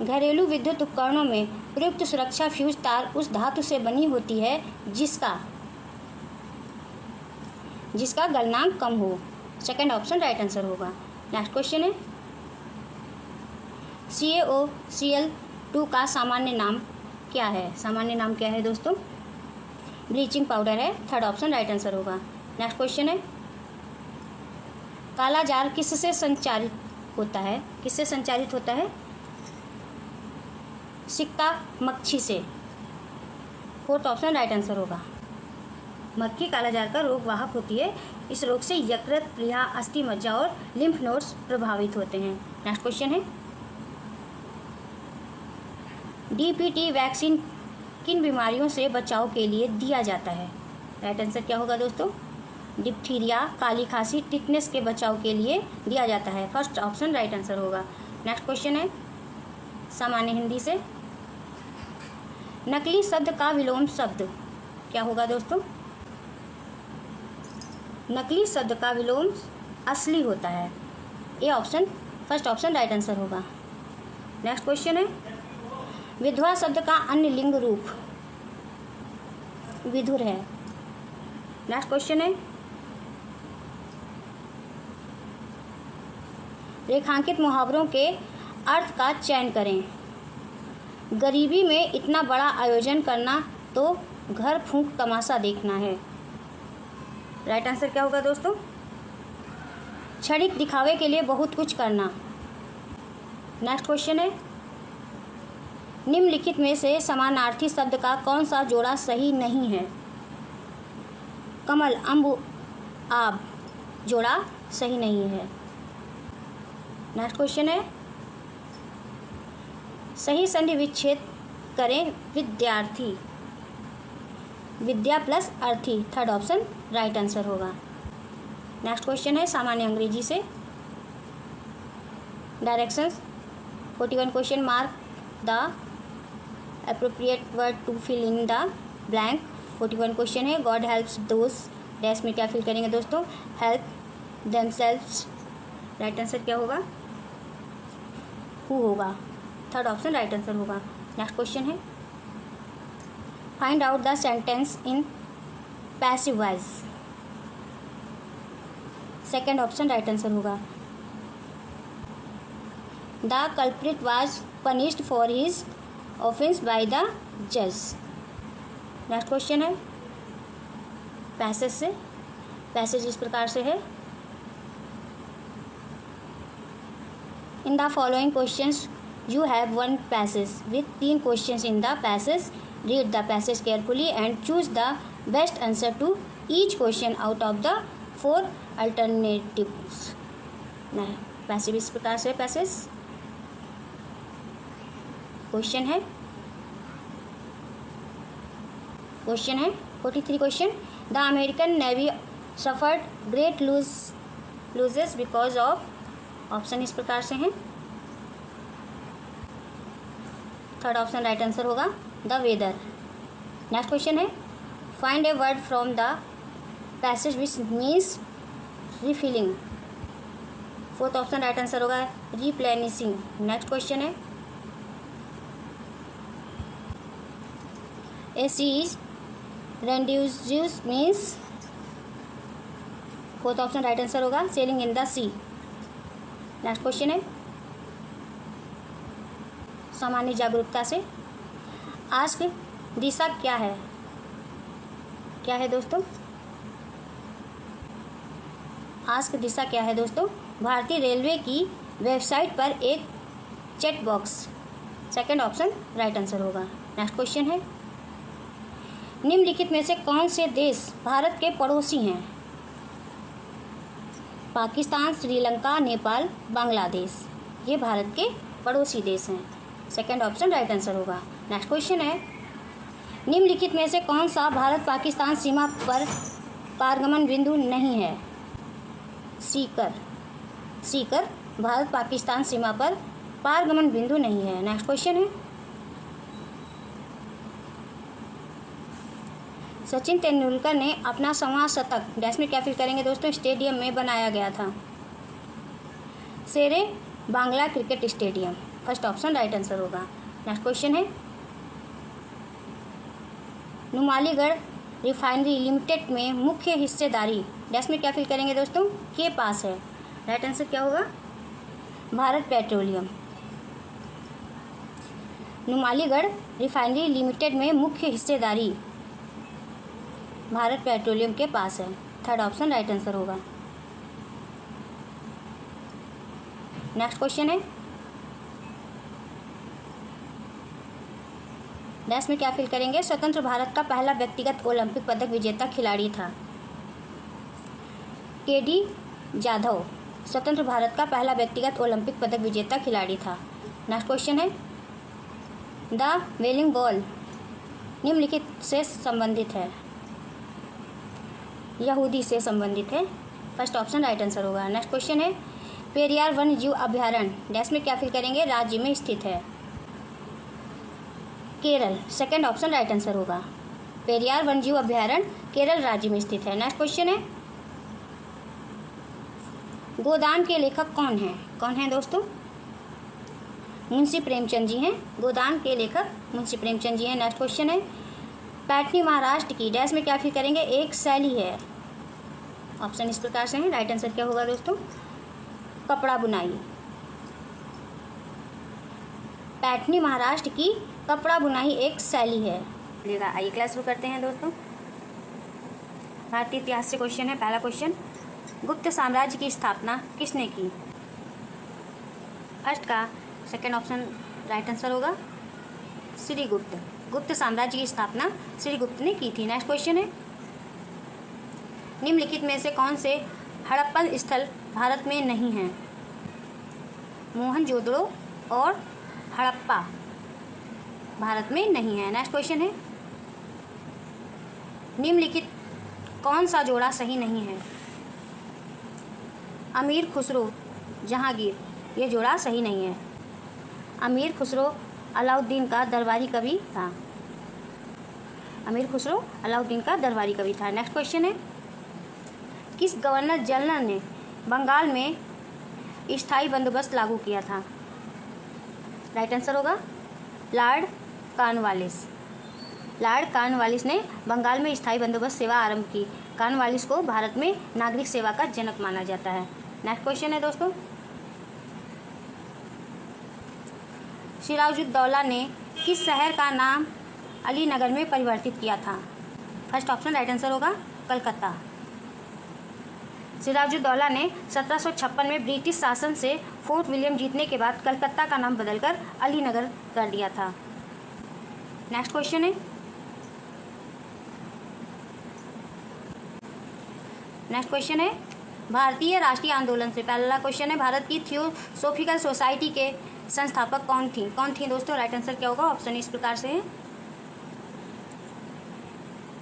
S1: घरेलू विद्युत उपकरणों में प्रयुक्त सुरक्षा फ्यूज तार उस धातु से बनी होती है जिसका गलनांक कम हो। सेकंड ऑप्शन राइट आंसर होगा। नेक्स्ट क्वेश्चन है, CaOCl2 का सामान्य नाम क्या है? सामान्य नाम क्या है दोस्तों? ब्लीचिंग पाउडर है। थर्ड ऑप्शन राइट आंसर होगा। नेक्स्ट क्वेश्चन है, काला जार किससे संचारित होता है? किससे संचारित होता है? सिक्ता मक्खी से। फोर्थ ऑप्शन राइट आंसर होगा। मक्खी कालाजार का रोग वाहक होती है। इस रोग से यकृत, प्लीहा, अस्थि मज्जा और लिम्फ नोड्स प्रभावित होते हैं। नेक्स्ट क्वेश्चन है, DPT वैक्सीन किन बीमारियों से बचाव के लिए दिया जाता है? राइट आंसर क्या होगा दोस्तों? डिप्थीरिया, काली खांसी, टिटनेस के बचाव के लिए दिया जाता है। फर्स्ट ऑप्शन राइट आंसर होगा। नेक्स्ट क्वेश्चन है, सामान्य हिंदी से, नकली शब्द का विलोम शब्द क्या होगा दोस्तों? नकली शब्द का विलोम असली होता है। A option first option right answer होगा। नेक्स्ट क्वेश्चन है, विधवा शब्द का अन्य लिंग रूप विधुर है। नेक्स्ट क्वेश्चन है, रेखांकित मुहावरों के अर्थ का चयन करें। गरीबी में इतना बड़ा आयोजन करना तो घर फूंक तमाशा देखना है। राइट आंसर क्या होगा दोस्तों? क्षणिक दिखावे के लिए बहुत कुछ करना। नेक्स्ट क्वेश्चन है, निम्नलिखित में से समानार्थी शब्द का कौन सा जोड़ा सही नहीं है? कमल, अम्बु, आब जोड़ा सही नहीं है। नेक्स्ट क्वेश्चन है, सही संधि विच्छेद करें। विद्यार्थी, विद्या प्लस अर्थी। थर्ड ऑप्शन राइट आंसर होगा। नेक्स्ट क्वेश्चन है, सामान्य अंग्रेजी से, directions 41 question mark the appropriate word to fill in the blank. 41 question है, गॉड हेल्प्स दोज डैश में क्या फिल करेंगे दोस्तों? Help themselves. राइट आंसर क्या होगा? हु होगा। थर्ड ऑप्शन राइट आंसर होगा। नेक्स्ट क्वेश्चन है, find out the sentence in passive voice. Second option right answer होगा। The culprit was punished for his offence by the जज। Next question है, passage से। Passage इस प्रकार से है, in the following questions you have one passage with 3 questions in the passage. Read the passage carefully and choose the best answer to each question out of the 4 alternatives. नहीं, passage इस प्रकार से passage question है 43 question, the American navy suffered great losses because of. Option इस प्रकार से हैं। Third option right answer होगा, द वेदर। नेक्स्ट क्वेश्चन है, find a word from the passage which means refilling. Fourth option right answer होगा, replenishing. Next question है, a seas रेंड्यूस means. Fourth option right answer होगा, sailing in the sea. Next question है, सामान्य जागरूकता से, ask दिशा क्या है? क्या है दोस्तों? आस्क दिशा क्या है दोस्तों? भारतीय रेलवे की वेबसाइट पर एक chat box. Second option right answer होगा। नेक्स्ट क्वेश्चन है, निम्नलिखित में से कौन से देश भारत के पड़ोसी हैं? पाकिस्तान, श्रीलंका, नेपाल, बांग्लादेश। ये भारत के पड़ोसी देश हैं। सेकंड ऑप्शन राइट आंसर होगा। नेक्स्ट क्वेश्चन है, निम्नलिखित में से कौन सा भारत पाकिस्तान सीमा पर पारगमन बिंदु नहीं है? सीकर भारत पाकिस्तान सीमा पर पारगमन बिंदु नहीं है। नेक्स्ट क्वेश्चन है, सचिन तेंदुलकर ने अपना 100वां शतक डैश में क्या फिल करेंगे दोस्तों, स्टेडियम में बनाया गया था, शेरे Bangla cricket stadium. First option right answer होगा। नेक्स्ट क्वेश्चन है, नुमालीगढ़ रिफाइनरी लिमिटेड में मुख्य हिस्सेदारी डैश में क्या फिल करेंगे दोस्तों, के पास है। राइट आंसर क्या होगा, Bharat petroleum. Numaligarh refinery limited में मुख्य हिस्सेदारी भारत पेट्रोलियम के पास है। थर्ड ऑप्शन राइट आंसर होगा। नेक्स्ट क्वेश्चन है, डैश में क्या फिल करेंगे, स्वतंत्र भारत का पहला व्यक्तिगत ओलंपिक पदक विजेता खिलाड़ी था, केडी जाधव स्वतंत्र भारत का पहला व्यक्तिगत ओलंपिक पदक विजेता खिलाड़ी था। नेक्स्ट क्वेश्चन है, द वेलिंग वॉल निम्नलिखित से संबंधित है, यहूदी से संबंधित है। फर्स्ट ऑप्शन राइट आंसर होगा। नेक्स्ट क्वेश्चन है, पेरियार वन्य जीव अभ्यारण्य डैश में क्या फिल करेंगे, राज्य में स्थित है, Kerala. Second option right answer होगा। पेरियार वन्य जीव अभ्यारण्य केरल राज्य में स्थित है। नेक्स्ट क्वेश्चन है, गोदान के लेखक कौन हैं, कौन हैं दोस्तों, मुंशी प्रेमचंद जी हैं। गोदान के लेखक मुंशी प्रेमचंद जी हैं। नेक्स्ट क्वेश्चन है, पैठनी महाराष्ट्र की डैश में क्या फिल करेंगे, एक शैली है। ऑप्शन इस प्रकार से हैं। राइट आंसर क्या होगा दोस्तों, कपड़ा बुनाई। पैठनी महाराष्ट्र की कपड़ा बुनाई एक शैली है। आइए क्लास शुरू करते हैं दोस्तों। भारतीय इतिहास से क्वेश्चन है। पहला क्वेश्चन, गुप्त साम्राज्य की स्थापना किसने की। फर्स्ट का सेकंड ऑप्शन राइट आंसर होगा, श्रीगुप्त। गुप्त साम्राज्य की स्थापना श्रीगुप्त ने की थी। नेक्स्ट क्वेश्चन है, निम्नलिखित में से कौन से हड़प्पन स्थल भारत में नहीं हैं, मोहनजोदड़ो और हड़प्पा भारत में नहीं है। नेक्स्ट क्वेश्चन है, निम्नलिखित कौन सा जोड़ा सही नहीं है, अमीर खुसरो जहांगीर, ये जोड़ा सही नहीं है। अमीर खुसरो अलाउद्दीन का दरबारी कवि था, अमीर खुसरो अलाउद्दीन का दरबारी कवि था। नेक्स्ट क्वेश्चन है, किस गवर्नर जनरल ने बंगाल में स्थायी बंदोबस्त लागू किया था। राइट आंसर होगा, लॉर्ड कॉर्नवालिस। लॉर्ड कॉर्नवालिस ने बंगाल में स्थायी बंदोबस्त सेवा आरंभ की। कॉर्नवालिस को भारत में नागरिक सेवा का जनक माना जाता है। नेक्स्ट क्वेश्चन है दोस्तों, सिराजुद्दौला ने किस शहर का नाम अलीनगर में परिवर्तित किया था। फर्स्ट ऑप्शन राइट आंसर होगा, कलकत्ता। सिराजुद्दौला ने 1756 में ब्रिटिश शासन से फोर्ट विलियम जीतने के बाद कलकत्ता का नाम बदलकर अलीनगर कर दिया था। नेक्स्ट क्वेश्चन है, भारतीय राष्ट्रीय आंदोलन से पहला क्वेश्चन है, भारत की थियोसॉफिकल सोसाइटी के संस्थापक कौन थी दोस्तों। राइट आंसर क्या होगा, ऑप्शन इस प्रकार से है,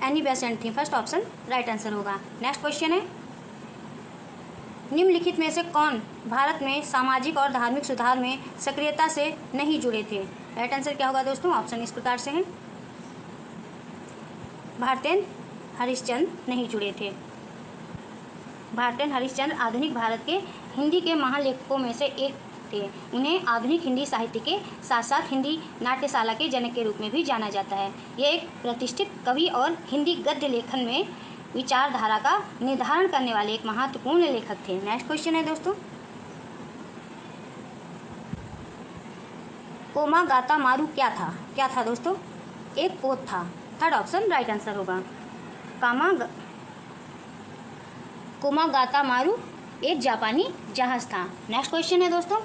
S1: एनी बेसेंट थी। फर्स्ट ऑप्शन राइट आंसर होगा। नेक्स्ट क्वेश्चन है, निम्नलिखित में से कौन भारत में सामाजिक और धार्मिक सुधार में सक्रियता से नहीं जुड़े थे। राइट आंसर क्या होगा दोस्तों, ऑप्शन इस प्रकार से हैं, भारतेंद्र हरिश्चंद्र नहीं जुड़े थे। भारतेंद्र हरिश्चंद्र आधुनिक भारत के हिंदी के महालेखकों में से एक थे। उन्हें आधुनिक हिंदी साहित्य के साथ साथ हिंदी नाट्यशाला के जनक के रूप में भी जाना जाता है। ये एक प्रतिष्ठित कवि और हिंदी गद्य लेखन में विचारधारा का निर्धारण करने वाले एक महत्वपूर्ण लेखक थे। नेक्स्ट क्वेश्चन है दोस्तों, कोमागातामारू क्या था दोस्तों, एक पोत था। थर्ड ऑप्शन राइट आंसर होगा, कोमागातामारू एक जापानी जहाज था। नेक्स्ट क्वेश्चन है दोस्तों,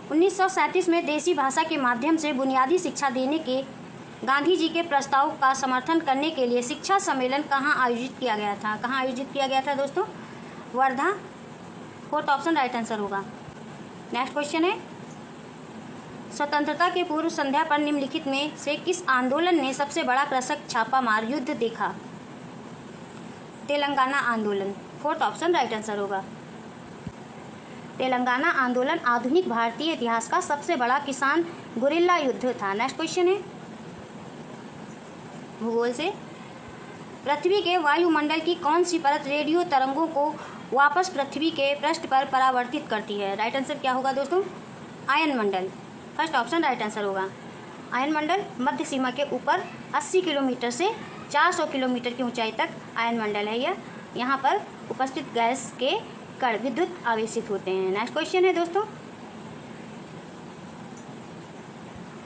S1: 1937 में देसी भाषा के माध्यम से बुनियादी शिक्षा देने के गांधी जी के प्रस्ताव का समर्थन करने के लिए शिक्षा सम्मेलन कहाँ आयोजित किया गया था दोस्तों, Wardha. Fourth option right answer होगा। नेक्स्ट क्वेश्चन है, स्वतंत्रता के पूर्व संध्या पर निम्नलिखित में से किस आंदोलन ने सबसे बड़ा कृषक छापामार युद्ध देखा। तेलंगाना आंदोलन। फोर्थ ऑप्शन राइट आंसर होगा। तेलंगाना आंदोलन आधुनिक भारतीय इतिहास का सबसे बड़ा किसान गुरिल्ला युद्ध था। नेक्स्ट क्वेश्चन है भूगोल से। पृथ्वी के वायुमंडल की कौन सी परत रेडियो तरंगों को वापस पृथ्वी के पृष्ठ पर परावर्तित करती है? राइट आंसर क्या होगा दोस्तों? आयन मंडल। फर्स्ट ऑप्शन राइट आंसर होगा। आयन मंडल मध्य सीमा के ऊपर 80 किलोमीटर से 400 किलोमीटर की ऊंचाई तक आयन मंडल है यह। यहाँ पर उपस्थित गैस के कण विद्युत आवेशित होते हैं। नेक्स्ट क्वेश्चन है दोस्तों,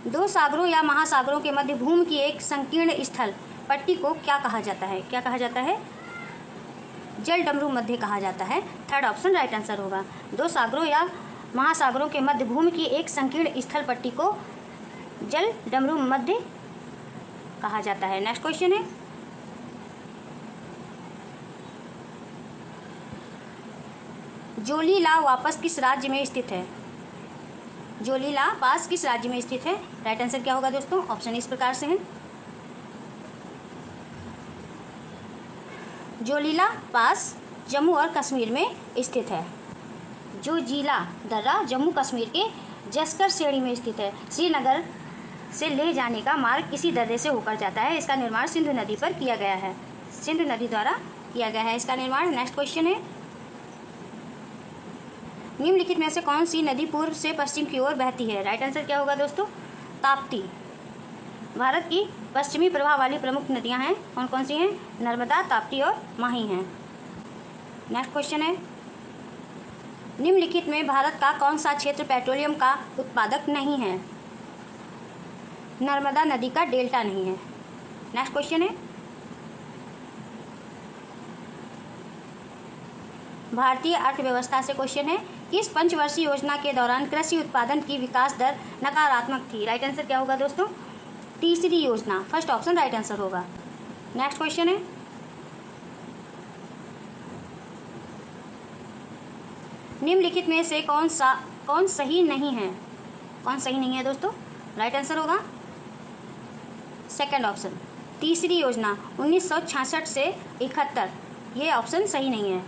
S1: दो सागरों या महासागरों के मध्य भूमि की एक संकीर्ण स्थल पट्टी को क्या कहा जाता है? क्या कहा जाता है? जल डमरू मध्य कहा जाता है। थर्ड ऑप्शन राइट आंसर होगा। दो सागरों या महासागरों के मध्य भूमि की एक संकीर्ण स्थल पट्टी को जल डमरू मध्य कहा जाता है। नेक्स्ट क्वेश्चन है, जोलीला वापस किस राज्य में स्थित है? जोलीला पास किस राज्य में स्थित है? राइट आंसर क्या होगा दोस्तों? ऑप्शन इस प्रकार से हैं, जोलीला पास जम्मू और कश्मीर में स्थित है। जोजिला दर्रा जम्मू कश्मीर के जस्कर श्रेणी में स्थित है। श्रीनगर से ले जाने का मार्ग इसी दर्रे से होकर जाता है। इसका निर्माण सिंधु नदी पर किया गया है। सिंधु नदी द्वारा किया गया है इसका निर्माण। नेक्स्ट क्वेश्चन है, निम्नलिखित में से कौन सी नदी पूर्व से पश्चिम की ओर बहती है? राइट आंसर क्या होगा दोस्तों? ताप्ती। भारत की पश्चिमी प्रवाह वाली प्रमुख नदियां हैं, कौन कौन सी हैं? नर्मदा, ताप्ती और माही हैं। नेक्स्ट क्वेश्चन है, निम्नलिखित में भारत का कौन सा क्षेत्र पेट्रोलियम का उत्पादक नहीं है? नर्मदा नदी का डेल्टा नहीं है। नेक्स्ट क्वेश्चन है, भारतीय अर्थव्यवस्था से क्वेश्चन है, किस पंचवर्षीय योजना के दौरान कृषि उत्पादन की विकास दर नकारात्मक थी? राइट आंसर क्या होगा दोस्तों? तीसरी योजना। फर्स्ट ऑप्शन राइट आंसर होगा। नेक्स्ट क्वेश्चन है, निम्नलिखित में से कौन सही नहीं है? कौन सही नहीं है दोस्तों? राइट आंसर होगा सेकंड ऑप्शन, तीसरी योजना 1966 से 71, ये ऑप्शन सही नहीं है।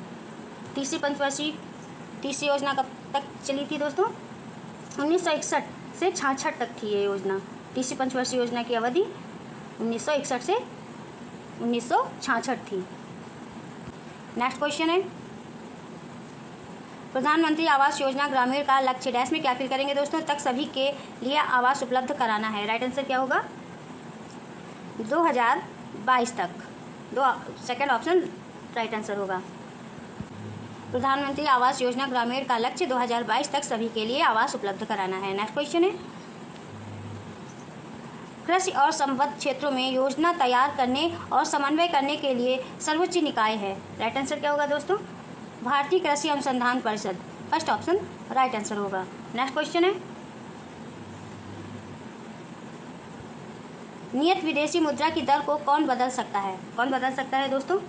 S1: तीसरी पंचवर्षीय तीसरी योजना कब तक चली थी दोस्तों? 1961 से 66 तक थी ये योजना। तीसरी पंचवर्षीय योजना की अवधि 1961 से 1966 थी। नेक्स्ट क्वेश्चन है, प्रधानमंत्री आवास योजना ग्रामीण का लक्ष्य डैश में क्या फिल करेंगे दोस्तों? तक सभी के लिए आवास उपलब्ध कराना है। राइट आंसर क्या होगा? 2022 तक। सेकंड ऑप्शन राइट आंसर होगा। प्रधानमंत्री आवास योजना ग्रामीण का लक्ष्य 2022 तक सभी के लिए आवास उपलब्ध कराना है। नेक्स्ट क्वेश्चन है, कृषि और संबद्ध क्षेत्रों में योजना तैयार करने और समन्वय करने के लिए सर्वोच्च निकाय है। राइट आंसर क्या होगा दोस्तों? भारतीय कृषि अनुसंधान परिषद। फर्स्ट ऑप्शन राइट आंसर होगा। नेक्स्ट क्वेश्चन है, नियत विदेशी मुद्रा की दर को कौन बदल सकता है? कौन बदल सकता है दोस्तों?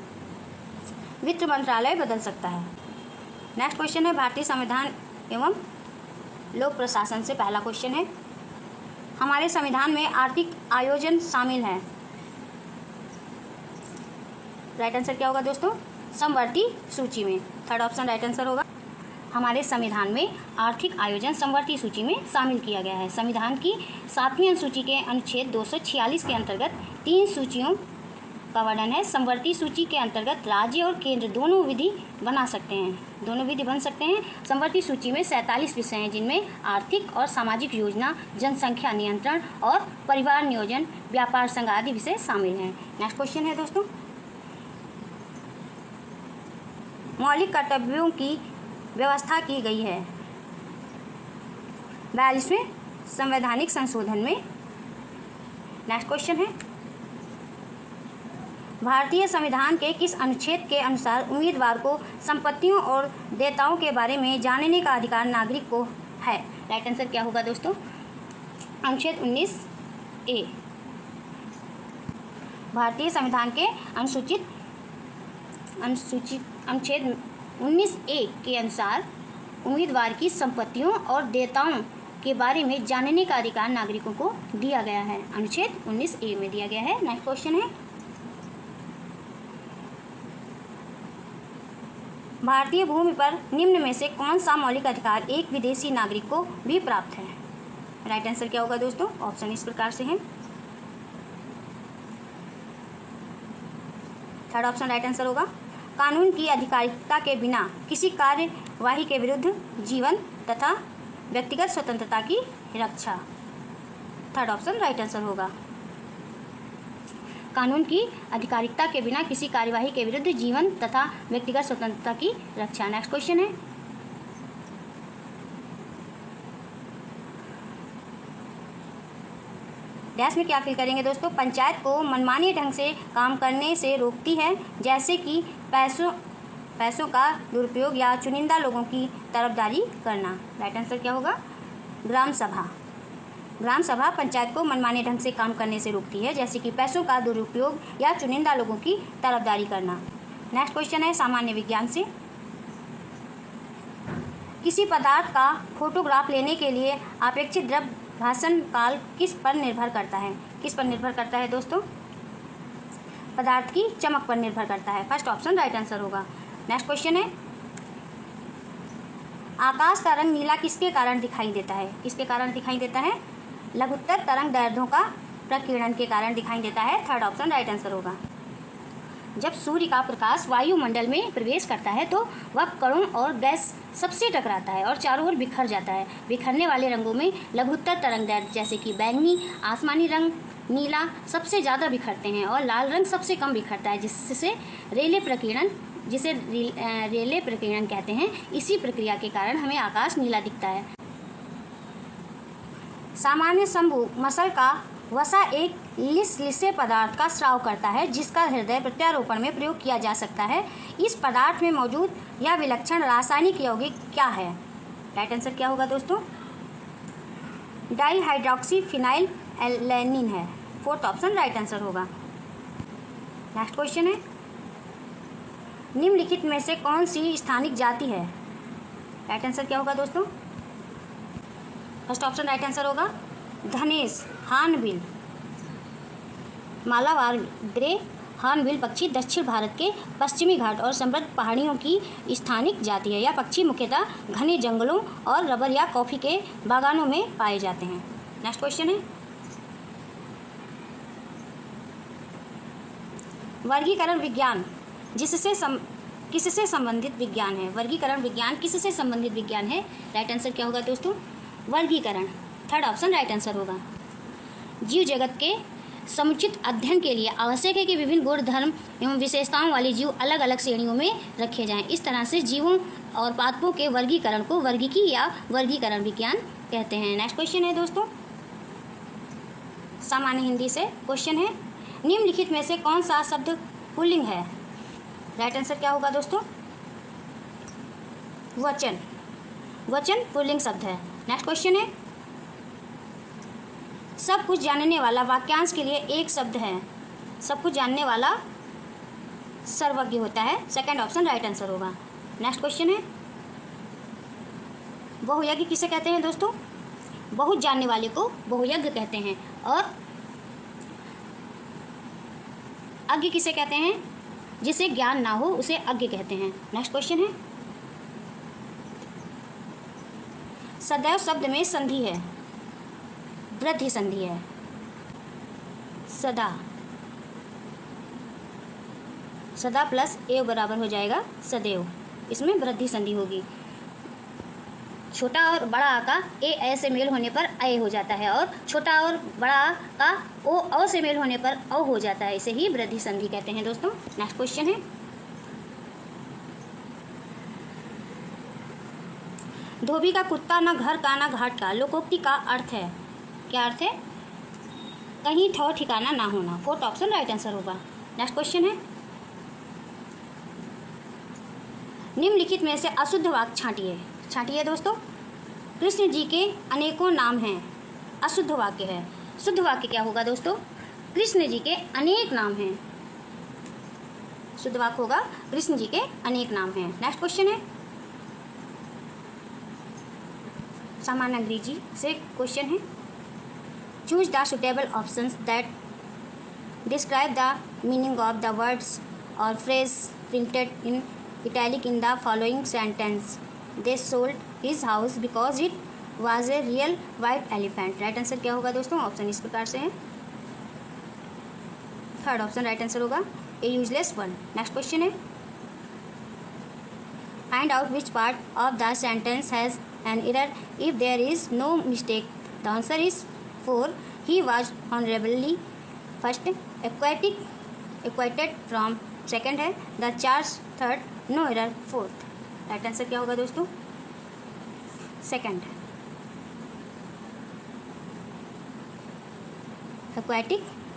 S1: वित्त मंत्रालय बदल सकता है। नेक्स्ट क्वेश्चन है, भारतीय संविधान एवं लोक प्रशासन से पहला क्वेश्चन है, हमारे संविधान में आर्थिक आयोजन शामिल है। राइट आंसर क्या होगा दोस्तों? समवर्ती सूची में। थर्ड ऑप्शन राइट आंसर होगा। हमारे संविधान में आर्थिक आयोजन समवर्ती सूची में शामिल किया गया है। संविधान की 7वीं अनुसूची के अनुच्छेद 246 के अंतर्गत 3 सूचियों का वर्णन है। समवर्ती सूची के अंतर्गत राज्य और केंद्र दोनों विधि बना सकते हैं, दोनों विधि बन सकते हैं। समवर्ती सूची में 47 विषय हैं, जिनमें आर्थिक और सामाजिक योजना, जनसंख्या नियंत्रण और परिवार नियोजन, व्यापार संघ आदि विषय शामिल हैं। नेक्स्ट क्वेश्चन है दोस्तों, मौलिक कर्तव्यों की व्यवस्था की गई है 42वें संवैधानिक संशोधन में। नेक्स्ट क्वेश्चन है, भारतीय संविधान के किस अनुच्छेद के अनुसार उम्मीदवार को संपत्तियों और देयताओं के बारे में जानने का अधिकार नागरिक को है? राइट आंसर क्या होगा दोस्तों? अनुच्छेद 19A। भारतीय संविधान के अनुच्छेद 19A के अनुसार उम्मीदवार की संपत्तियों और देयताओं के बारे में जानने का अधिकार नागरिकों को दिया गया है। अनुच्छेद 19A में दिया गया है। नेक्स्ट क्वेश्चन है, भारतीय भूमि पर निम्न में से कौन सा मौलिक अधिकार एक विदेशी नागरिक को भी प्राप्त है? राइट आंसर क्या होगा दोस्तों? ऑप्शन इस प्रकार से है। थर्ड ऑप्शन राइट आंसर होगा। कानून की आधिकारिकता के बिना किसी कार्यवाही के विरुद्ध जीवन तथा व्यक्तिगत स्वतंत्रता की रक्षा। थर्ड ऑप्शन राइट आंसर होगा। कानून की आधिकारिकता के बिना किसी कार्यवाही के विरुद्ध जीवन तथा व्यक्तिगत स्वतंत्रता की रक्षा। नेक्स्ट क्वेश्चन है, डैश में क्या फिल करेंगे दोस्तों? पंचायत को मनमाने ढंग से काम करने से रोकती है, जैसे कि पैसों का दुरुपयोग या चुनिंदा लोगों की तरफदारी करना। राइट आंसर क्या होगा? ग्राम सभा। ग्राम सभा पंचायत को मनमाने ढंग से काम करने से रोकती है, जैसे कि पैसों का दुरुपयोग या चुनिंदा लोगों की तरफदारी करना। नेक्स्ट क्वेश्चन है सामान्य विज्ञान से। किसी पदार्थ का फोटोग्राफ लेने के लिए अपेक्षित द्रव्य भाषण काल किस पर निर्भर करता है? किस पर निर्भर करता है दोस्तों? पदार्थ की चमक पर निर्भर करता है। फर्स्ट ऑप्शन राइट आंसर होगा। नेक्स्ट क्वेश्चन है, आकाश का रंग नीला किसके कारण दिखाई देता है? किसके कारण दिखाई देता है? लघुत्तर तरंग दैर्ध्यों का प्रकीर्णन के कारण दिखाई देता है। थर्ड ऑप्शन राइट आंसर होगा। जब सूर्य का प्रकाश वायुमंडल में प्रवेश करता है तो वह कणों और गैस सबसे टकराता है और चारों ओर बिखर जाता है। बिखरने वाले रंगों में लघुत्तर तरंग दैर्ध्य जैसे कि बैंगनी, आसमानी रंग, नीला सबसे ज़्यादा बिखरते हैं और लाल रंग सबसे कम बिखरता है, जिसे रेले प्रकीर्णन कहते हैं। इसी प्रक्रिया के कारण हमें आकाश नीला दिखता है। सामान्य शंभु मसल का वसा एक लिसलिसे पदार्थ का स्राव करता है, जिसका हृदय प्रत्यारोपण में प्रयोग किया जा सकता है। इस पदार्थ में मौजूद यह विलक्षण रासायनिक यौगिक क्या है? राइट आंसर क्या होगा दोस्तों? डाईहाइड्रोक्सी फिनाइल एलेनिन है। फोर्थ ऑप्शन राइट आंसर होगा। नेक्स्ट क्वेश्चन है, निम्नलिखित में से कौन सी स्थानिक जाति है? राइट आंसर क्या होगा दोस्तों? फर्स्ट ऑप्शन राइट आंसर होगा धनेश हॉर्नबिल। मालाबार ग्रे हॉर्नबिल पक्षी दक्षिण भारत के पश्चिमी घाट और समृद्ध पहाड़ियों की स्थानिक जाति है। यह पक्षी मुख्यतः घने जंगलों और रबर या कॉफ़ी के बागानों में पाए जाते हैं। नेक्स्ट क्वेश्चन है, वर्गीकरण विज्ञान किससे संबंधित विज्ञान है? वर्गीकरण विज्ञान किससे संबंधित विज्ञान है? राइट आंसर क्या होगा दोस्तों? वर्गीकरण। थर्ड ऑप्शन राइट आंसर होगा। जीव जगत के समुचित अध्ययन के लिए आवश्यक है कि विभिन्न गुण धर्म एवं विशेषताओं वाले जीव अलग अलग श्रेणियों में रखे जाएं। इस तरह से जीवों और पादपों के वर्गीकरण को वर्गीकी या वर्गीकरण विज्ञान कहते हैं। नेक्स्ट क्वेश्चन है दोस्तों, सामान्य हिंदी से क्वेश्चन है, निम्नलिखित में से कौन सा शब्द पुल्लिंग है? राइट आंसर क्या होगा दोस्तों? वचन। वचन पुल्लिंग शब्द है। नेक्स्ट क्वेश्चन है, सब कुछ जानने वाला वाक्यांश के लिए एक शब्द है। सब कुछ जानने वाला सर्वज्ञ होता है। सेकंड ऑप्शन राइट आंसर होगा। नेक्स्ट क्वेश्चन है, बहुयज्ञ किसे कहते हैं दोस्तों? बहुत जानने वाले को बहुयज्ञ कहते हैं। और अज्ञ किसे कहते हैं? जिसे ज्ञान ना हो उसे अज्ञ कहते हैं। नेक्स्ट क्वेश्चन है, सदैव शब्द में संधि है, वृद्धि संधि है। सदा, सदा प्लस एव बराबर हो जाएगा सदैव, इसमें वृद्धि संधि होगी। छोटा और बड़ा आ का ए से मेल होने पर ए हो जाता है और छोटा और बड़ा आ का ओ से मेल होने पर औ हो जाता है। इसे ही वृद्धि संधि कहते हैं दोस्तों। नेक्स्ट क्वेश्चन है, धोबी का कुत्ता न घर का न घाट का लोकोक्ति का अर्थ है। क्या अर्थ है? कहीं ठौर ठिकाना ना होना। फोर्थ ऑप्शन राइट आंसर होगा। नेक्स्ट क्वेश्चन है, निम्नलिखित में से अशुद्ध वाक्य छांटिए। छांटिए दोस्तों। कृष्ण जी के अनेकों नाम हैं, अशुद्ध वाक्य है। शुद्ध वाक्य क्या होगा दोस्तों? कृष्ण जी के अनेक नाम हैं। शुद्ध वाक्य होगा कृष्ण जी के अनेक नाम हैं। नेक्स्ट क्वेश्चन है, सामान्य अंग्रेजी से क्वेश्चन है, choose the suitable options that describe the meaning of the words और phrase printed in italic in the following sentence. They sold his house because it was a real white elephant. Right answer क्या होगा दोस्तों? Option इस प्रकार से है। Third option right answer होगा, a useless word. Next question है, find out which part of the sentence has an error if there is no mistake. The answer is 4. He was honourably first, acquitted from second है, the charge third, no error fourth. Right answer क्या होगा दोस्तों? Second,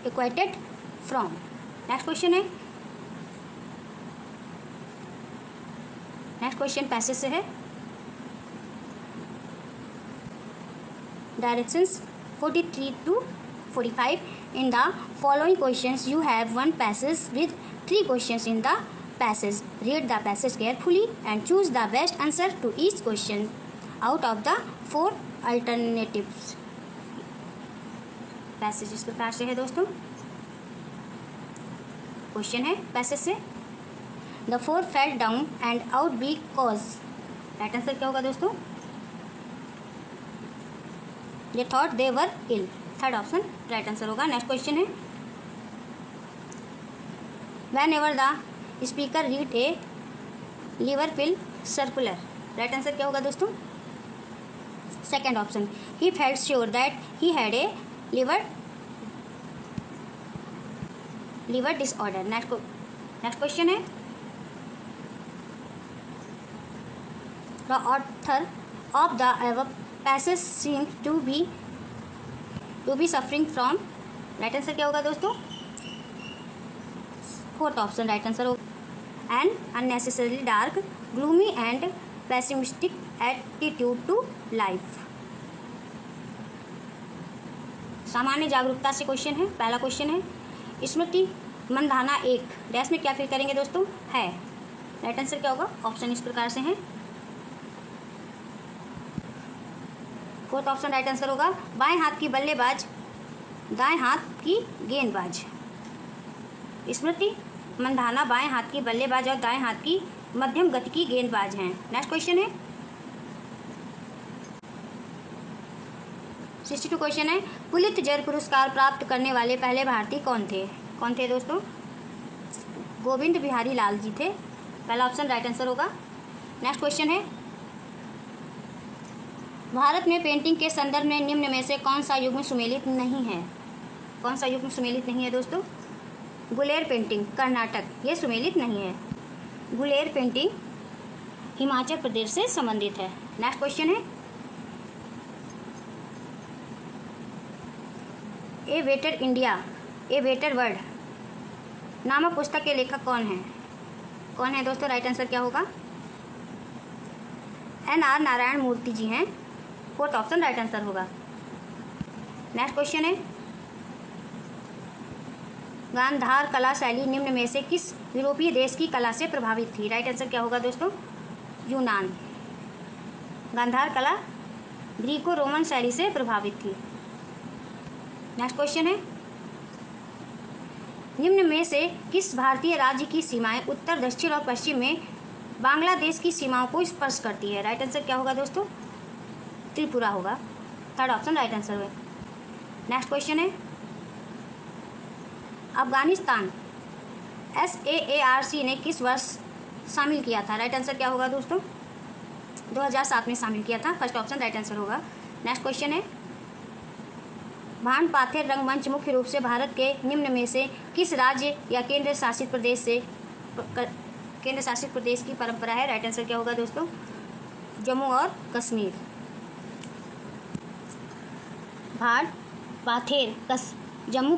S1: acquitted from. Next question है, next question passage से है। Directions 43 to 45. In the following questions you have one passage with 3 questions in the passage. Read the passage carefully and choose the best answer to each question out of the 4 alternatives. Passage इस प्रकार से है दोस्तों। Question है passage से, the 4 fell down and out because। Right answer क्या होगा दोस्तों? They thought they were ill. Third option right answer होगा। नेक्स्ट क्वेश्चन है, whenever the speaker read a liver pill circular। Right answer क्या होगा दोस्तों? Second option, he felt sure that he had a liver disorder। Next question है, the author of the above passage seems to be suffering from। Right answer क्या होगा दोस्तों? Fourth option right answer होगा, an unnecessary dark, gloomy and pessimistic attitude to life. सामान्य जागरूकता से question है। पहला क्वेश्चन है, स्मृति मंधाना एक डैश में क्या फिल करेंगे दोस्तों? है। राइट आंसर क्या होगा? ऑप्शन इस प्रकार से हैं। फोर्थ ऑप्शन राइट आंसर होगा, बाएं हाथ की बल्लेबाज दाएं हाथ की गेंदबाज। स्मृति मंधाना बाएं हाथ की बल्लेबाज और दाएं हाथ की मध्यम गति की गेंदबाज हैं। नेक्स्ट क्वेश्चन है, 62 क्वेश्चन है, पुलित्जर पुरस्कार प्राप्त करने वाले पहले भारतीय कौन थे दोस्तों? गोविंद बिहारी लाल जी थे। पहला ऑप्शन राइट आंसर होगा। नेक्स्ट क्वेश्चन है, भारत में पेंटिंग के संदर्भ में निम्न में से कौन सा युग्म सुमेलित नहीं है? कौन सा युग्म सुमेलित नहीं है दोस्तों? गुलेर पेंटिंग कर्नाटक, ये सुमेलित नहीं है। गुलेर पेंटिंग हिमाचल प्रदेश से संबंधित है। नेक्स्ट क्वेश्चन है, a better India a better world नामक पुस्तक के लेखक कौन है दोस्तों? राइट आंसर क्या होगा? NR नारायण मूर्ति जी हैं। फोर्थ ऑप्शन राइट आंसर होगा। नेक्स्ट क्वेश्चन है, गांधार कला शैली निम्न में से किस यूरोपीय देश की कला से प्रभावित थी? राइट आंसर क्या होगा दोस्तों? यूनान। गांधार कला ग्रीको रोमन शैली से प्रभावित थी। नेक्स्ट क्वेश्चन है, निम्न में से किस भारतीय राज्य की सीमाएं उत्तर, दक्षिण और पश्चिम में बांग्लादेश की सीमाओं को स्पर्श करती है? राइट आंसर क्या होगा दोस्तों? त्रिपुरा होगा। थर्ड ऑप्शन राइट आंसर है। नेक्स्ट क्वेश्चन है, अफगानिस्तान SAARC ने किस वर्ष शामिल किया था? राइट आंसर क्या होगा दोस्तों? 2007 में शामिल किया था। फर्स्ट ऑप्शन राइट आंसर होगा। नेक्स्ट क्वेश्चन है, भान पाथेर रंगमंच मुख्य रूप से भारत के निम्न में से किस राज्य या केंद्र शासित प्रदेश की परंपरा है? राइट आंसर क्या होगा दोस्तों? जम्मू और कश्मीर। भाट पाथेर जम्मू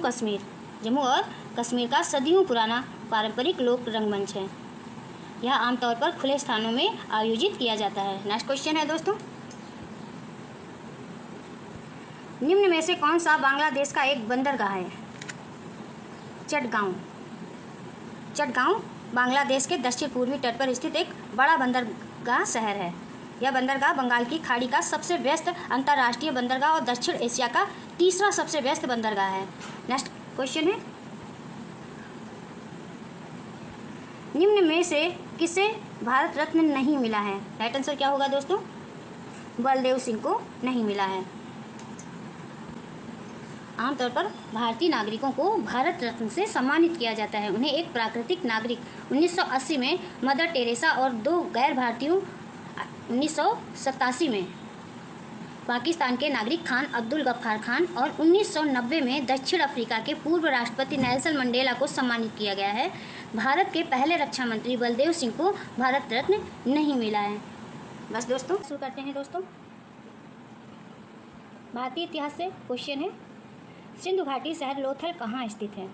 S1: और कश्मीर का सदियों पुराना पारंपरिक लोक रंगमंच है। यह आमतौर पर खुले स्थानों में आयोजित किया जाता है। नेक्स्ट क्वेश्चन है दोस्तों, निम्न में से कौन सा बांग्लादेश का एक बंदरगाह है? चटगांव बांग्लादेश के दक्षिण पूर्वी तट पर स्थित एक बड़ा बंदरगाह शहर है। यह बंदरगाह बंगाल की खाड़ी का सबसे व्यस्त अंतर्राष्ट्रीय बंदरगाह और दक्षिण एशिया का तीसरा सबसे व्यस्त बंदरगाह है। नेक्स्ट क्वेश्चन है, निम्न में से किसे भारत रत्न नहीं मिला है? राइट आंसर क्या होगा दोस्तों? बलदेव सिंह को नहीं मिला है। आमतौर पर भारतीय नागरिकों को भारत रत्न से सम्मानित किया जाता है। उन्हें एक प्राकृतिक नागरिक 1980 में मदर टेरेसा और 2 गैर भारतीयों 1987 में पाकिस्तान के नागरिक खान अब्दुल गफ्फार खान और 1990 में दक्षिण अफ्रीका के पूर्व राष्ट्रपति नेल्सन मंडेला को सम्मानित किया गया है। भारत के पहले रक्षा मंत्री बलदेव सिंह को भारत रत्न नहीं मिला है। बस दोस्तों, शुरू करते हैं दोस्तों। भारतीय इतिहास से क्वेश्चन है, सिंधु घाटी शहर लोथल कहाँ स्थित है?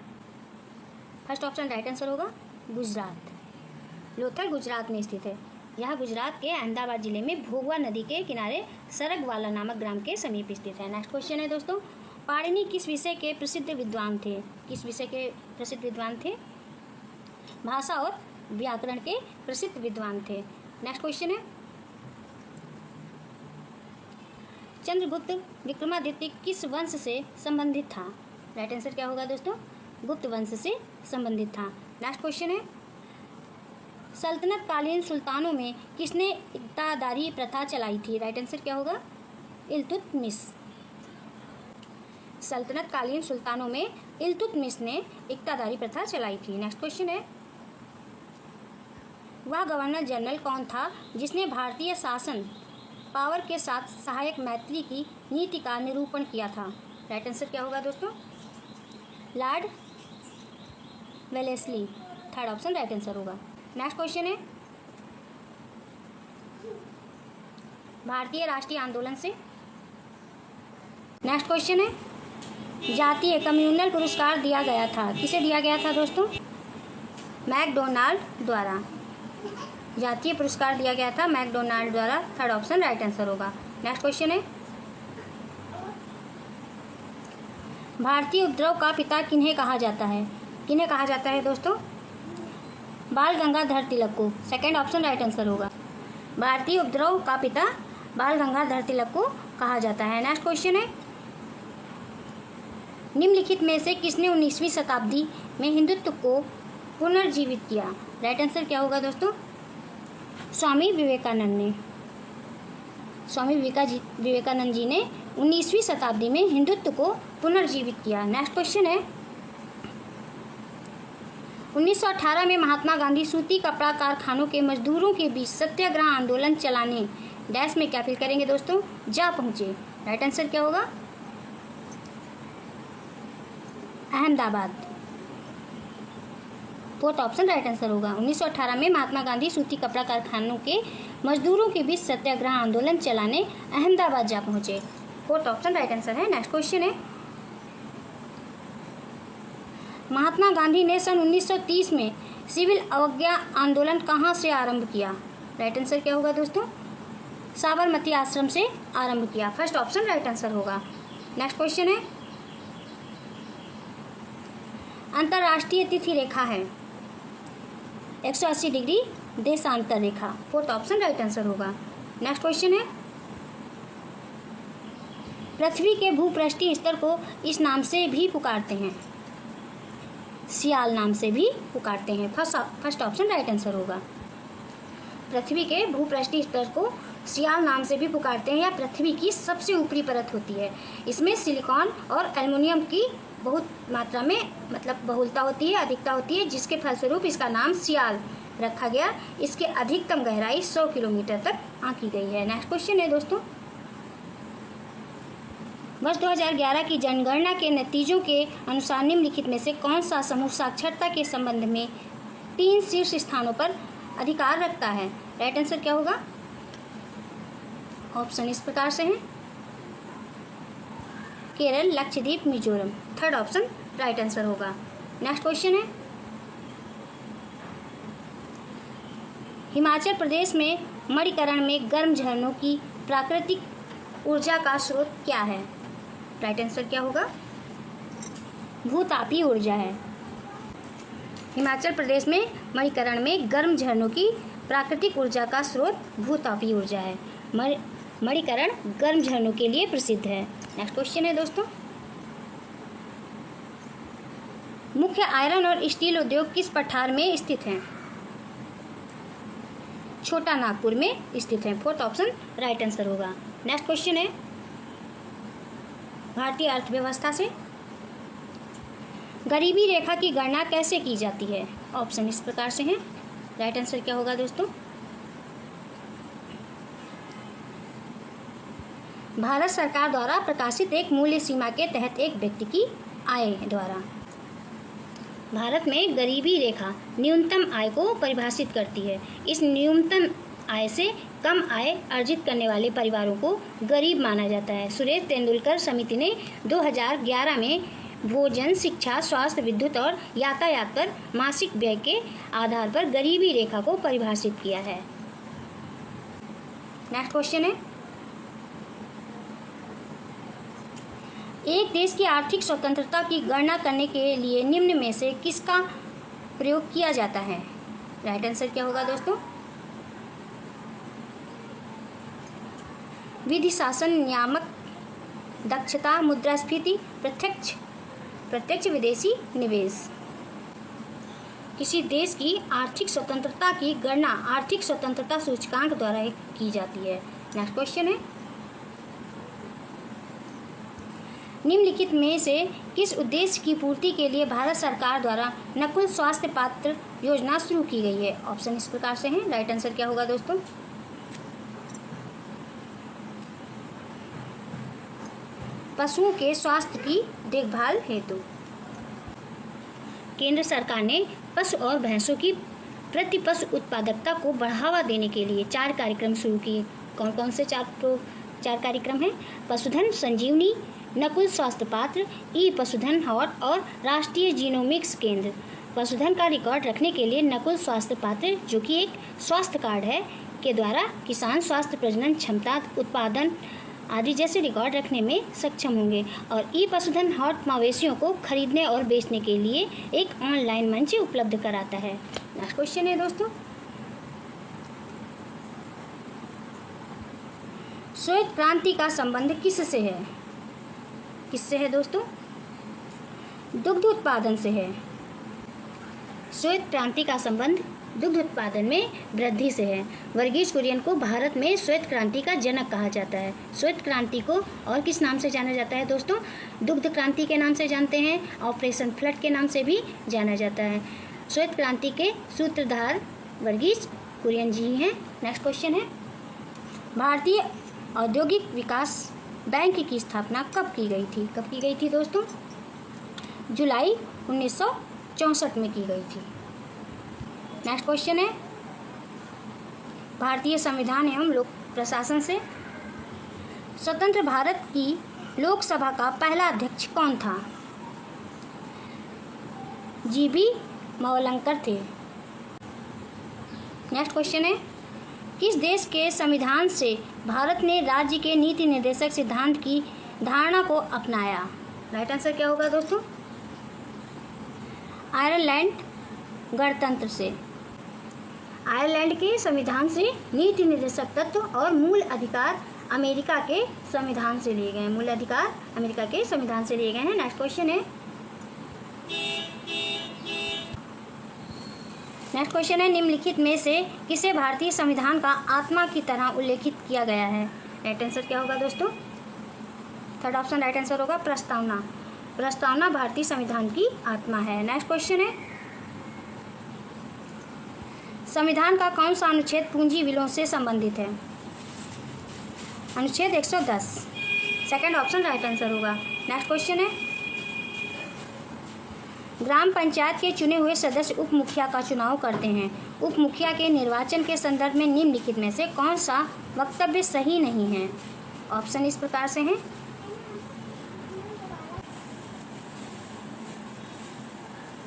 S1: फर्स्ट ऑप्शन राइट आंसर होगा गुजरात। लोथल गुजरात में स्थित है। यह गुजरात के अहमदाबाद जिले में भोगवा नदी के किनारे सरगवाला नामक ग्राम के समीप स्थित है। नेक्स्ट क्वेश्चन है दोस्तों, पाणिनि किस विषय के प्रसिद्ध विद्वान थे? किस विषय के प्रसिद्ध विद्वान थे? भाषा और व्याकरण के प्रसिद्ध विद्वान थे। नेक्स्ट क्वेश्चन है, चंद्रगुप्त विक्रमादित्य किस वंश से संबंधित था? राइट आंसर क्या होगा दोस्तों? गुप्त वंश से संबंधित था। नेक्स्ट क्वेश्चन है, सल्तनत कालीन सुल्तानों में किसने इक्तादारी प्रथा चलाई थी? राइट आंसर क्या होगा? इल्तुतमिश। सल्तनत कालीन सुल्तानों में इल्तुतमिश ने इक्तादारी प्रथा चलाई थी। नेक्स्ट क्वेश्चन है, वह गवर्नर जनरल कौन था जिसने भारतीय शासन पावर के साथ सहायक मैत्री की नीति का निरूपण किया था? राइट आंसर क्या होगा दोस्तों? Lord Wellesley. Third option right answer होगा। नेक्स्ट क्वेश्चन है, भारतीय राष्ट्रीय आंदोलन से। नेक्स्ट क्वेश्चन है, जातीय कम्युनल पुरस्कार दिया गया था, किसे दिया गया था दोस्तों? मैकडोनाल्ड द्वारा। जातीय पुरस्कार दिया गया था मैकडोनाल्ड द्वारा। थर्ड ऑप्शन राइट आंसर होगा। नेक्स्ट क्वेश्चन है, भारतीय उपद्रव का पिता किन्हें कहा जाता है? किन्हें कहा जाता है दोस्तों? बाल गंगाधर तिलक को। सेकंड ऑप्शन राइट आंसर होगा। भारतीय उपद्रव का पिता बाल गंगाधर तिलक को कहा जाता है। नेक्स्ट क्वेश्चन है, निम्नलिखित में से किसने 19वीं शताब्दी में हिंदुत्व को पुनर्जीवित किया? राइट आंसर क्या होगा दोस्तों? स्वामी विवेकानंद ने। स्वामी विवेकानंद जी ने 19वीं शताब्दी में हिंदुत्व को पुनर्जीवित किया। नेक्स्ट क्वेश्चन है, 1918 में महात्मा गांधी सूती कपड़ा कारखानों के मजदूरों के बीच सत्याग्रह आंदोलन चलाने डैश में क्या फिल करेंगे दोस्तों? जा पहुंचे। राइट आंसर क्या होगा? Ahmedabad. Fourth option right answer होगा। 1918 में महात्मा गांधी सूती कपड़ा कारखानों के मजदूरों के बीच सत्याग्रह आंदोलन चलाने अहमदाबाद जा पहुंचे। फोर्थ ऑप्शन राइट आंसर है। नेक्स्ट क्वेश्चन है, महात्मा गांधी ने सन 1930 में सिविल अवज्ञा आंदोलन कहाँ से आरंभ किया? राइट आंसर क्या होगा दोस्तों? साबरमती आश्रम से आरंभ किया। फर्स्ट ऑप्शन राइट आंसर होगा। नेक्स्ट क्वेश्चन है, अंतर्राष्ट्रीय तिथि रेखा है 180 डिग्री देशांतर रेखा। फोर्थ ऑप्शन राइट आंसर होगा। नेक्स्ट क्वेश्चन है, पृथ्वी के भूपृष्ठीय स्तर को इस नाम से भी पुकारते हैं, सियाल नाम से भी पुकारते हैं। फर्स्ट ऑप्शन राइट आंसर होगा। पृथ्वी के भूपृष्ठीय स्तर को सियाल नाम से भी पुकारते हैं। यह पृथ्वी की सबसे ऊपरी परत होती है। इसमें सिलिकॉन और एल्युमिनियम की बहुत मात्रा में बहुलता होती है, अधिकता होती है, जिसके फलस्वरूप इसका नाम सियाल रखा गया। इसके अधिकतम गहराई 100 किलोमीटर तक आंकी गई है। नेक्स्ट क्वेश्चन है दोस्तों, वर्ष 2011 की जनगणना के नतीजों के अनुसार निम्नलिखित में से कौन सा समूह साक्षरता के संबंध में 3 शीर्ष स्थानों पर अधिकार रखता है? राइट आंसर क्या होगा? ऑप्शन इस प्रकार से हैं, Kerala, Lakshadweep, Mizoram. Third option right answer होगा। नेक्स्ट क्वेश्चन है, हिमाचल प्रदेश में मणिकरण में गर्म झरनों की प्राकृतिक ऊर्जा का स्रोत क्या है? राइट आंसर क्या होगा? भूतापीय ऊर्जा है। हिमाचल प्रदेश में मणिकरण में गर्म झरनों की प्राकृतिक ऊर्जा का स्रोत भूतापीय ऊर्जा है। मणिकरण गर्म झरनों के लिए प्रसिद्ध है। नेक्स्ट क्वेश्चन है दोस्तों, मुख्य आयरन और स्टील उद्योग किस पठार में स्थित हैं? छोटा नागपुर में स्थित है। फोर्थ ऑप्शन राइट आंसर होगा। नेक्स्ट क्वेश्चन है भारतीय अर्थव्यवस्था से, गरीबी रेखा की गणना कैसे की जाती है? ऑप्शन इस प्रकार से हैं। राइट आंसर क्या होगा दोस्तों? भारत सरकार द्वारा प्रकाशित एक मूल्य सीमा के तहत एक व्यक्ति की आय द्वारा। भारत में गरीबी रेखा न्यूनतम आय को परिभाषित करती है। इस न्यूनतम आय से कम आय अर्जित करने वाले परिवारों को गरीब माना जाता है। सुरेश तेंदुलकर समिति ने 2011 में भोजन, शिक्षा, स्वास्थ्य, विद्युत और यातायात पर मासिक व्यय के आधार पर गरीबी रेखा को परिभाषित किया है। नेक्स्ट क्वेश्चन है, एक देश की आर्थिक स्वतंत्रता की गणना करने के लिए निम्न में से किसका प्रयोग किया जाता है? राइट आंसर क्या होगा दोस्तों? विधि, शासन, नियामक, दक्षता, मुद्रास्फीति, प्रत्यक्ष विदेशी निवेश। किसी देश की आर्थिक स्वतंत्रता की गणना आर्थिक स्वतंत्रता सूचकांक द्वारा की जाती है। नेक्स्ट क्वेश्चन है, निम्नलिखित में से किस उद्देश्य की पूर्ति के लिए भारत सरकार द्वारा नकुल स्वास्थ्य पात्र योजना शुरू की गई है? ऑप्शन इस प्रकार से हैं। राइट आंसर क्या होगा दोस्तों? पशुओं के स्वास्थ्य की देखभाल हेतु। केंद्र सरकार ने पशु और भैंसों की प्रति पशु उत्पादकता को बढ़ावा देने के लिए 4 कार्यक्रम शुरू किए। कौन कौन से 4 कार्यक्रम हैं? पशुधन संजीवनी, नकुल स्वास्थ्य पात्र, ई पशुधन हॉट और राष्ट्रीय जीनोमिक्स केंद्र। पशुधन का रिकॉर्ड रखने के लिए नकुल स्वास्थ्य पात्र, जो कि एक स्वास्थ्य कार्ड है, के द्वारा किसान स्वास्थ्य, प्रजनन क्षमता, उत्पादन आदि जैसे रिकॉर्ड रखने में सक्षम होंगे। और ई पशुधन हॉट मवेशियों को खरीदने और बेचने के लिए एक ऑनलाइन मंच उपलब्ध कराता है। नेक्स्ट क्वेश्चन है दोस्तों, श्वेत क्रांति का संबंध किससे है? किससे है दोस्तों? दुग्ध उत्पादन से है। श्वेत क्रांति का संबंध दुग्ध उत्पादन में वृद्धि से है। वर्गीज कुरियन को भारत में श्वेत क्रांति का जनक कहा जाता है। श्वेत क्रांति को और किस नाम से जाना जाता है दोस्तों? दुग्ध क्रांति के नाम से जानते हैं, ऑपरेशन फ्लड के नाम से भी जाना जाता है। श्वेत क्रांति के सूत्रधार वर्गीज कुरियन जी हैं। नेक्स्ट क्वेश्चन है, भारतीय औद्योगिक विकास बैंक की स्थापना कब की गई थी? कब की गई थी दोस्तों? जुलाई 1964 में की गई थी। नेक्स्ट क्वेश्चन है, भारतीय संविधान एवं लोक प्रशासन से, स्वतंत्र भारत की लोकसभा का पहला अध्यक्ष कौन था? जीबी मवलंकर थे। नेक्स्ट क्वेश्चन है, किस देश के संविधान से भारत ने राज्य के नीति निर्देशक सिद्धांत की धारणा को अपनाया? राइट आंसर क्या होगा दोस्तों? आयरलैंड गणतंत्र से। आयरलैंड के संविधान से नीति निर्देशक तत्व और मूल अधिकार अमेरिका के संविधान से लिए गए हैं। मूल अधिकार अमेरिका के संविधान से लिए गए हैं। नेक्स्ट क्वेश्चन है, निम्नलिखित में से किसे भारतीय संविधान का आत्मा की तरह उल्लेखित किया गया है? राइट आंसर क्या होगा दोस्तों? थर्ड ऑप्शन राइट आंसर होगा, प्रस्तावना। प्रस्तावना भारतीय संविधान की आत्मा है। नेक्स्ट क्वेश्चन है, संविधान का कौन सा अनुच्छेद पूंजी विलोम से संबंधित है? अनुच्छेद 110। सेकंड ऑप्शन राइट आंसर होगा। नेक्स्ट क्वेश्चन है, ग्राम पंचायत के चुने हुए सदस्य उप मुखिया का चुनाव करते हैं। उप मुखिया के निर्वाचन के संदर्भ में निम्नलिखित में से कौन सा वक्तव्य सही नहीं है? ऑप्शन इस प्रकार से हैं,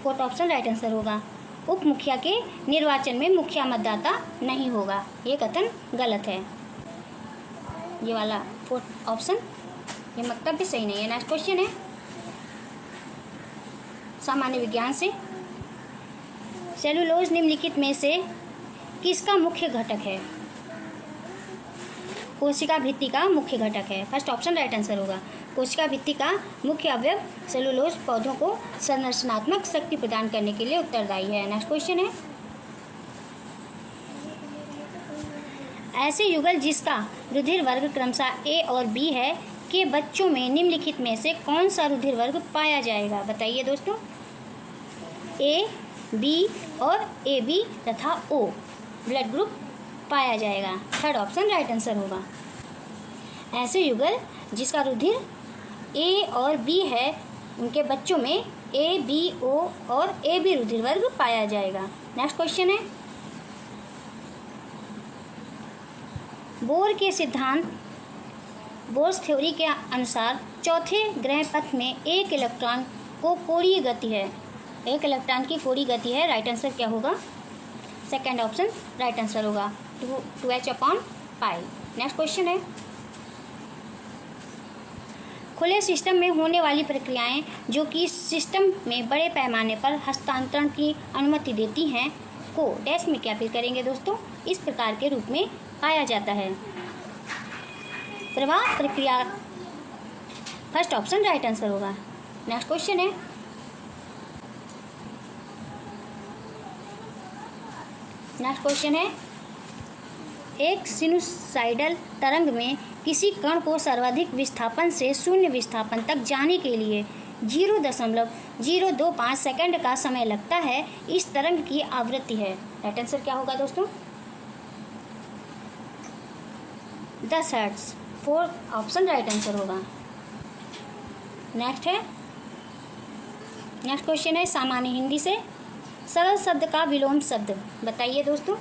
S1: फोर्थ ऑप्शन राइट आंसर होगा। उप मुखिया के निर्वाचन में मुखिया मतदाता नहीं होगा, ये कथन गलत है। ये वाला फोर्थ ऑप्शन, ये वक्तव्य सही नहीं है। नेक्स्ट क्वेश्चन है, सामान्य विज्ञान से, सेलुलोज निम्नलिखित में से किसका मुख्य घटक है? कोशिका भित्ति का मुख्य घटक है। फर्स्ट ऑप्शन राइट आंसर होगा। कोशिका भित्ति का मुख्य अवयव सेलुलोज पौधों को संरचनात्मक शक्ति प्रदान करने के लिए उत्तरदायी है। नेक्स्ट क्वेश्चन है, ऐसे युगल जिसका रुधिर वर्ग क्रमशः ए और बी है के बच्चों में निम्नलिखित में से कौन सा रुधिर वर्ग पाया जाएगा? बताइए दोस्तों। ए, बी और ए बी तथा ओ ब्लड ग्रुप पाया जाएगा। थर्ड ऑप्शन राइट आंसर होगा। ऐसे युगल जिसका रुधिर ए और बी है उनके बच्चों में ए, बी, ओ और ए बी रुधिर वर्ग पाया जाएगा। नेक्स्ट क्वेश्चन है, बोर के सिद्धांत बोर्स थ्योरी के अनुसार चौथे ग्रह पथ में एक इलेक्ट्रॉन को कोणीय गति है। एक इलेक्ट्रॉन की कोणीय गति है। राइट आंसर क्या होगा? सेकंड ऑप्शन राइट आंसर होगा 2h/π। नेक्स्ट क्वेश्चन है, खुले सिस्टम में होने वाली प्रक्रियाएं जो कि सिस्टम में बड़े पैमाने पर हस्तांतरण की अनुमति देती हैं को डैश में क्या फिल करेंगे दोस्तों? इस प्रकार के रूप में पाया जाता है। प्रवाह प्रक्रिया फर्स्ट ऑप्शन राइट आंसर होगा। नेक्स्ट क्वेश्चन है, एक सिनुसाइडल तरंग में किसी कण को सर्वाधिक विस्थापन से शून्य विस्थापन तक जाने के लिए 0.025 सेकंड का समय लगता है। इस तरंग की आवृत्ति है। राइट आंसर क्या होगा दोस्तों? 10 hertz. Fourth option right answer होगा। नेक्स्ट क्वेश्चन है सामान्य हिंदी से सरल शब्द का विलोम शब्द। बताइए दोस्तों।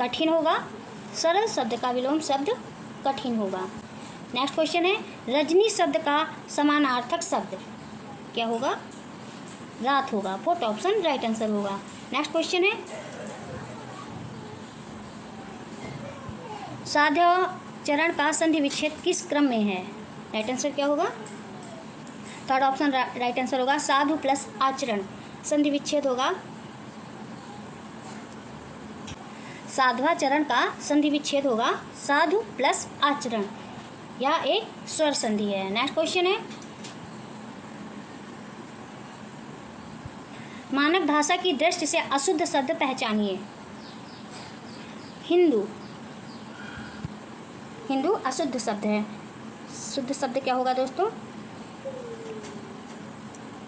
S1: कठिन होगा। सरल शब्द का विलोम शब्द कठिन होगा। नेक्स्ट क्वेश्चन है रजनी शब्द का समानार्थक शब्द क्या होगा? रात होगा। फोर्थ ऑप्शन राइट आंसर होगा। नेक्स्ट क्वेश्चन है साध्य चरण का संधि विच्छेद किस क्रम में है? राइट आंसर क्या होगा? थर्ड ऑप्शन राइट आंसर होगा। साधु प्लस आचरण संधि विच्छेद होगा। साधवा चरण का संधि विच्छेद होगा साधु प्लस आचरण। यह एक स्वर संधि है। नेक्स्ट क्वेश्चन है मानक भाषा की दृष्टि से अशुद्ध शब्द पहचानिए। हिंदू अशुद्ध शब्द है। शुद्ध शब्द क्या होगा दोस्तों?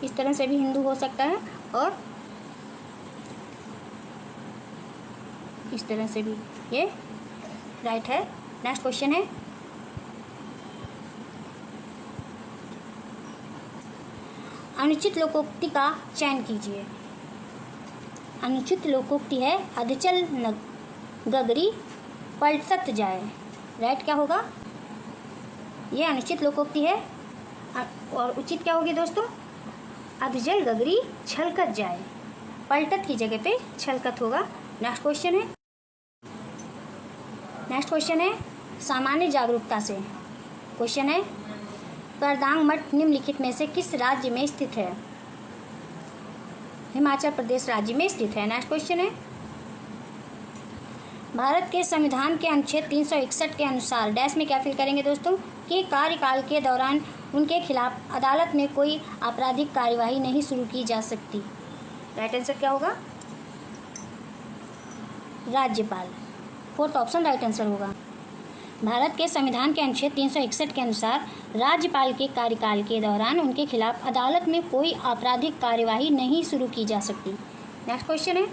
S1: इस तरह से भी हिंदू हो सकता है और इस तरह से भी, ये राइट है। नेक्स्ट क्वेश्चन है अनुचित लोकोक्ति का चयन कीजिए। अनुचित लोकोक्ति है अधचल गगरी पलटत जाए। राइट क्या होगा? ये अनुचित लोकोक्ति है और उचित क्या होगी दोस्तों? अधजल गगरी छलकत जाए। पलटत की जगह पे छलकत होगा। नेक्स्ट क्वेश्चन है सामान्य जागरूकता से। क्वेश्चन है करदांग मठ निम्नलिखित में से किस राज्य में स्थित है? हिमाचल प्रदेश राज्य में स्थित है। नेक्स्ट क्वेश्चन है भारत के संविधान के अनुच्छेद 361 के अनुसार डैश में क्या फिल करेंगे दोस्तों? कि कार्यकाल के दौरान उनके खिलाफ अदालत में कोई आपराधिक कार्यवाही नहीं शुरू की जा सकती। राइट आंसर क्या होगा? राज्यपाल। फोर्थ ऑप्शन राइट आंसर होगा। भारत के संविधान के अनुच्छेद 361 के अनुसार राज्यपाल के कार्यकाल के दौरान उनके खिलाफ अदालत में कोई आपराधिक कार्यवाही नहीं शुरू की जा सकती। नेक्स्ट क्वेश्चन है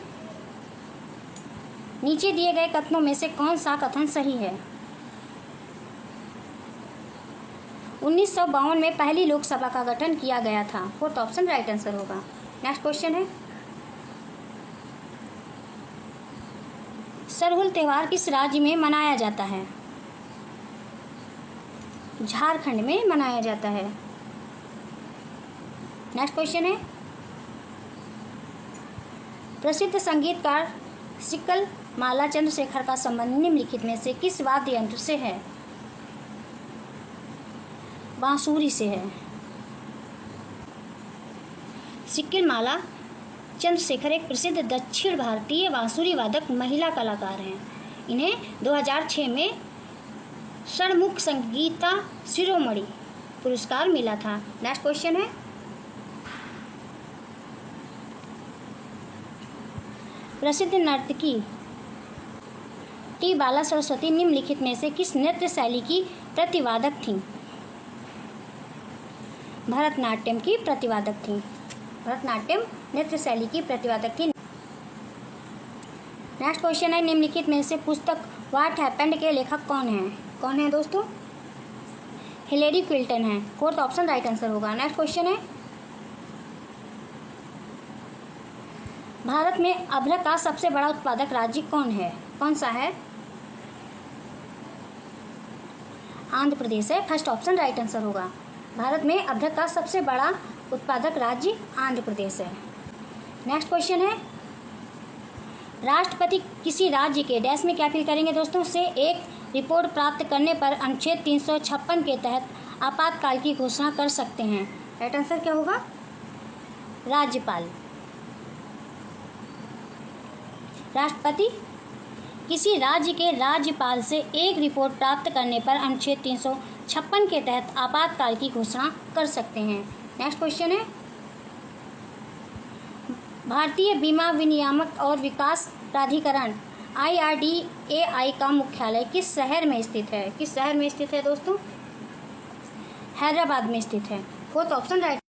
S1: नीचे दिए गए कथनों में से कौन सा कथन सही है? 1952 में पहली लोकसभा का गठन किया गया था। फोर्थ ऑप्शन राइट आंसर होगा। नेक्स्ट क्वेश्चन है सरहुल त्यौहार किस राज्य में मनाया जाता है? झारखंड में मनाया जाता है। नेक्स्ट क्वेश्चन है प्रसिद्ध संगीतकार सिक्कल माला चंद्रशेखर का संबंध निम्नलिखित में से किस वाद्य यंत्र से है? बांसुरी से है। सिक्किल माला चंद्रशेखर एक प्रसिद्ध दक्षिण भारतीय बांसुरी वादक महिला कलाकार हैं। इन्हें 2006 में षणमुख संगीता शिरोमणि पुरस्कार मिला था। नेक्स्ट क्वेश्चन है प्रसिद्ध नर्तकी टी बाला सरस्वती निम्नलिखित में से किस नृत्य शैली की प्रतिवादक थीं? भरतनाट्यम की प्रतिवादक थीं। भरतनाट्यम नृत्य शैली की प्रतिवादक थी। नेक्स्ट क्वेश्चन है, निम्नलिखित में से पुस्तक व्हाट हैपेंड के लेखक कौन है? कौन है दोस्तों? हिलेरी क्विल्टन है। फोर्थ ऑप्शन राइट आंसर होगा। नेक्स्ट क्वेश्चन है, भारत में अभ्रक का सबसे बड़ा उत्पादक राज्य कौन है? कौन सा है? आंध्र प्रदेश है। फर्स्ट ऑप्शन राइट आंसर होगा। भारत में अभ्रक का सबसे बड़ा उत्पादक राज्य आंध्र प्रदेश है। नेक्स्ट क्वेश्चन है, राष्ट्रपति किसी राज्य के डैश में क्या अपील करेंगे दोस्तों? से एक रिपोर्ट प्राप्त करने पर अनुच्छेद 356 के तहत आपातकाल की घोषणा कर सकते हैं। राइट आंसर क्या होगा? राज्यपाल। राष्ट्रपति किसी राज्य के राज्यपाल से एक रिपोर्ट प्राप्त करने पर अनुच्छेद 356 के तहत आपातकाल की घोषणा कर सकते हैं। नेक्स्ट क्वेश्चन है, भारतीय बीमा विनियामक और विकास प्राधिकरण IRDAI का मुख्यालय किस शहर में स्थित है? किस शहर में स्थित है दोस्तों? हैदराबाद में स्थित है। Fourth option right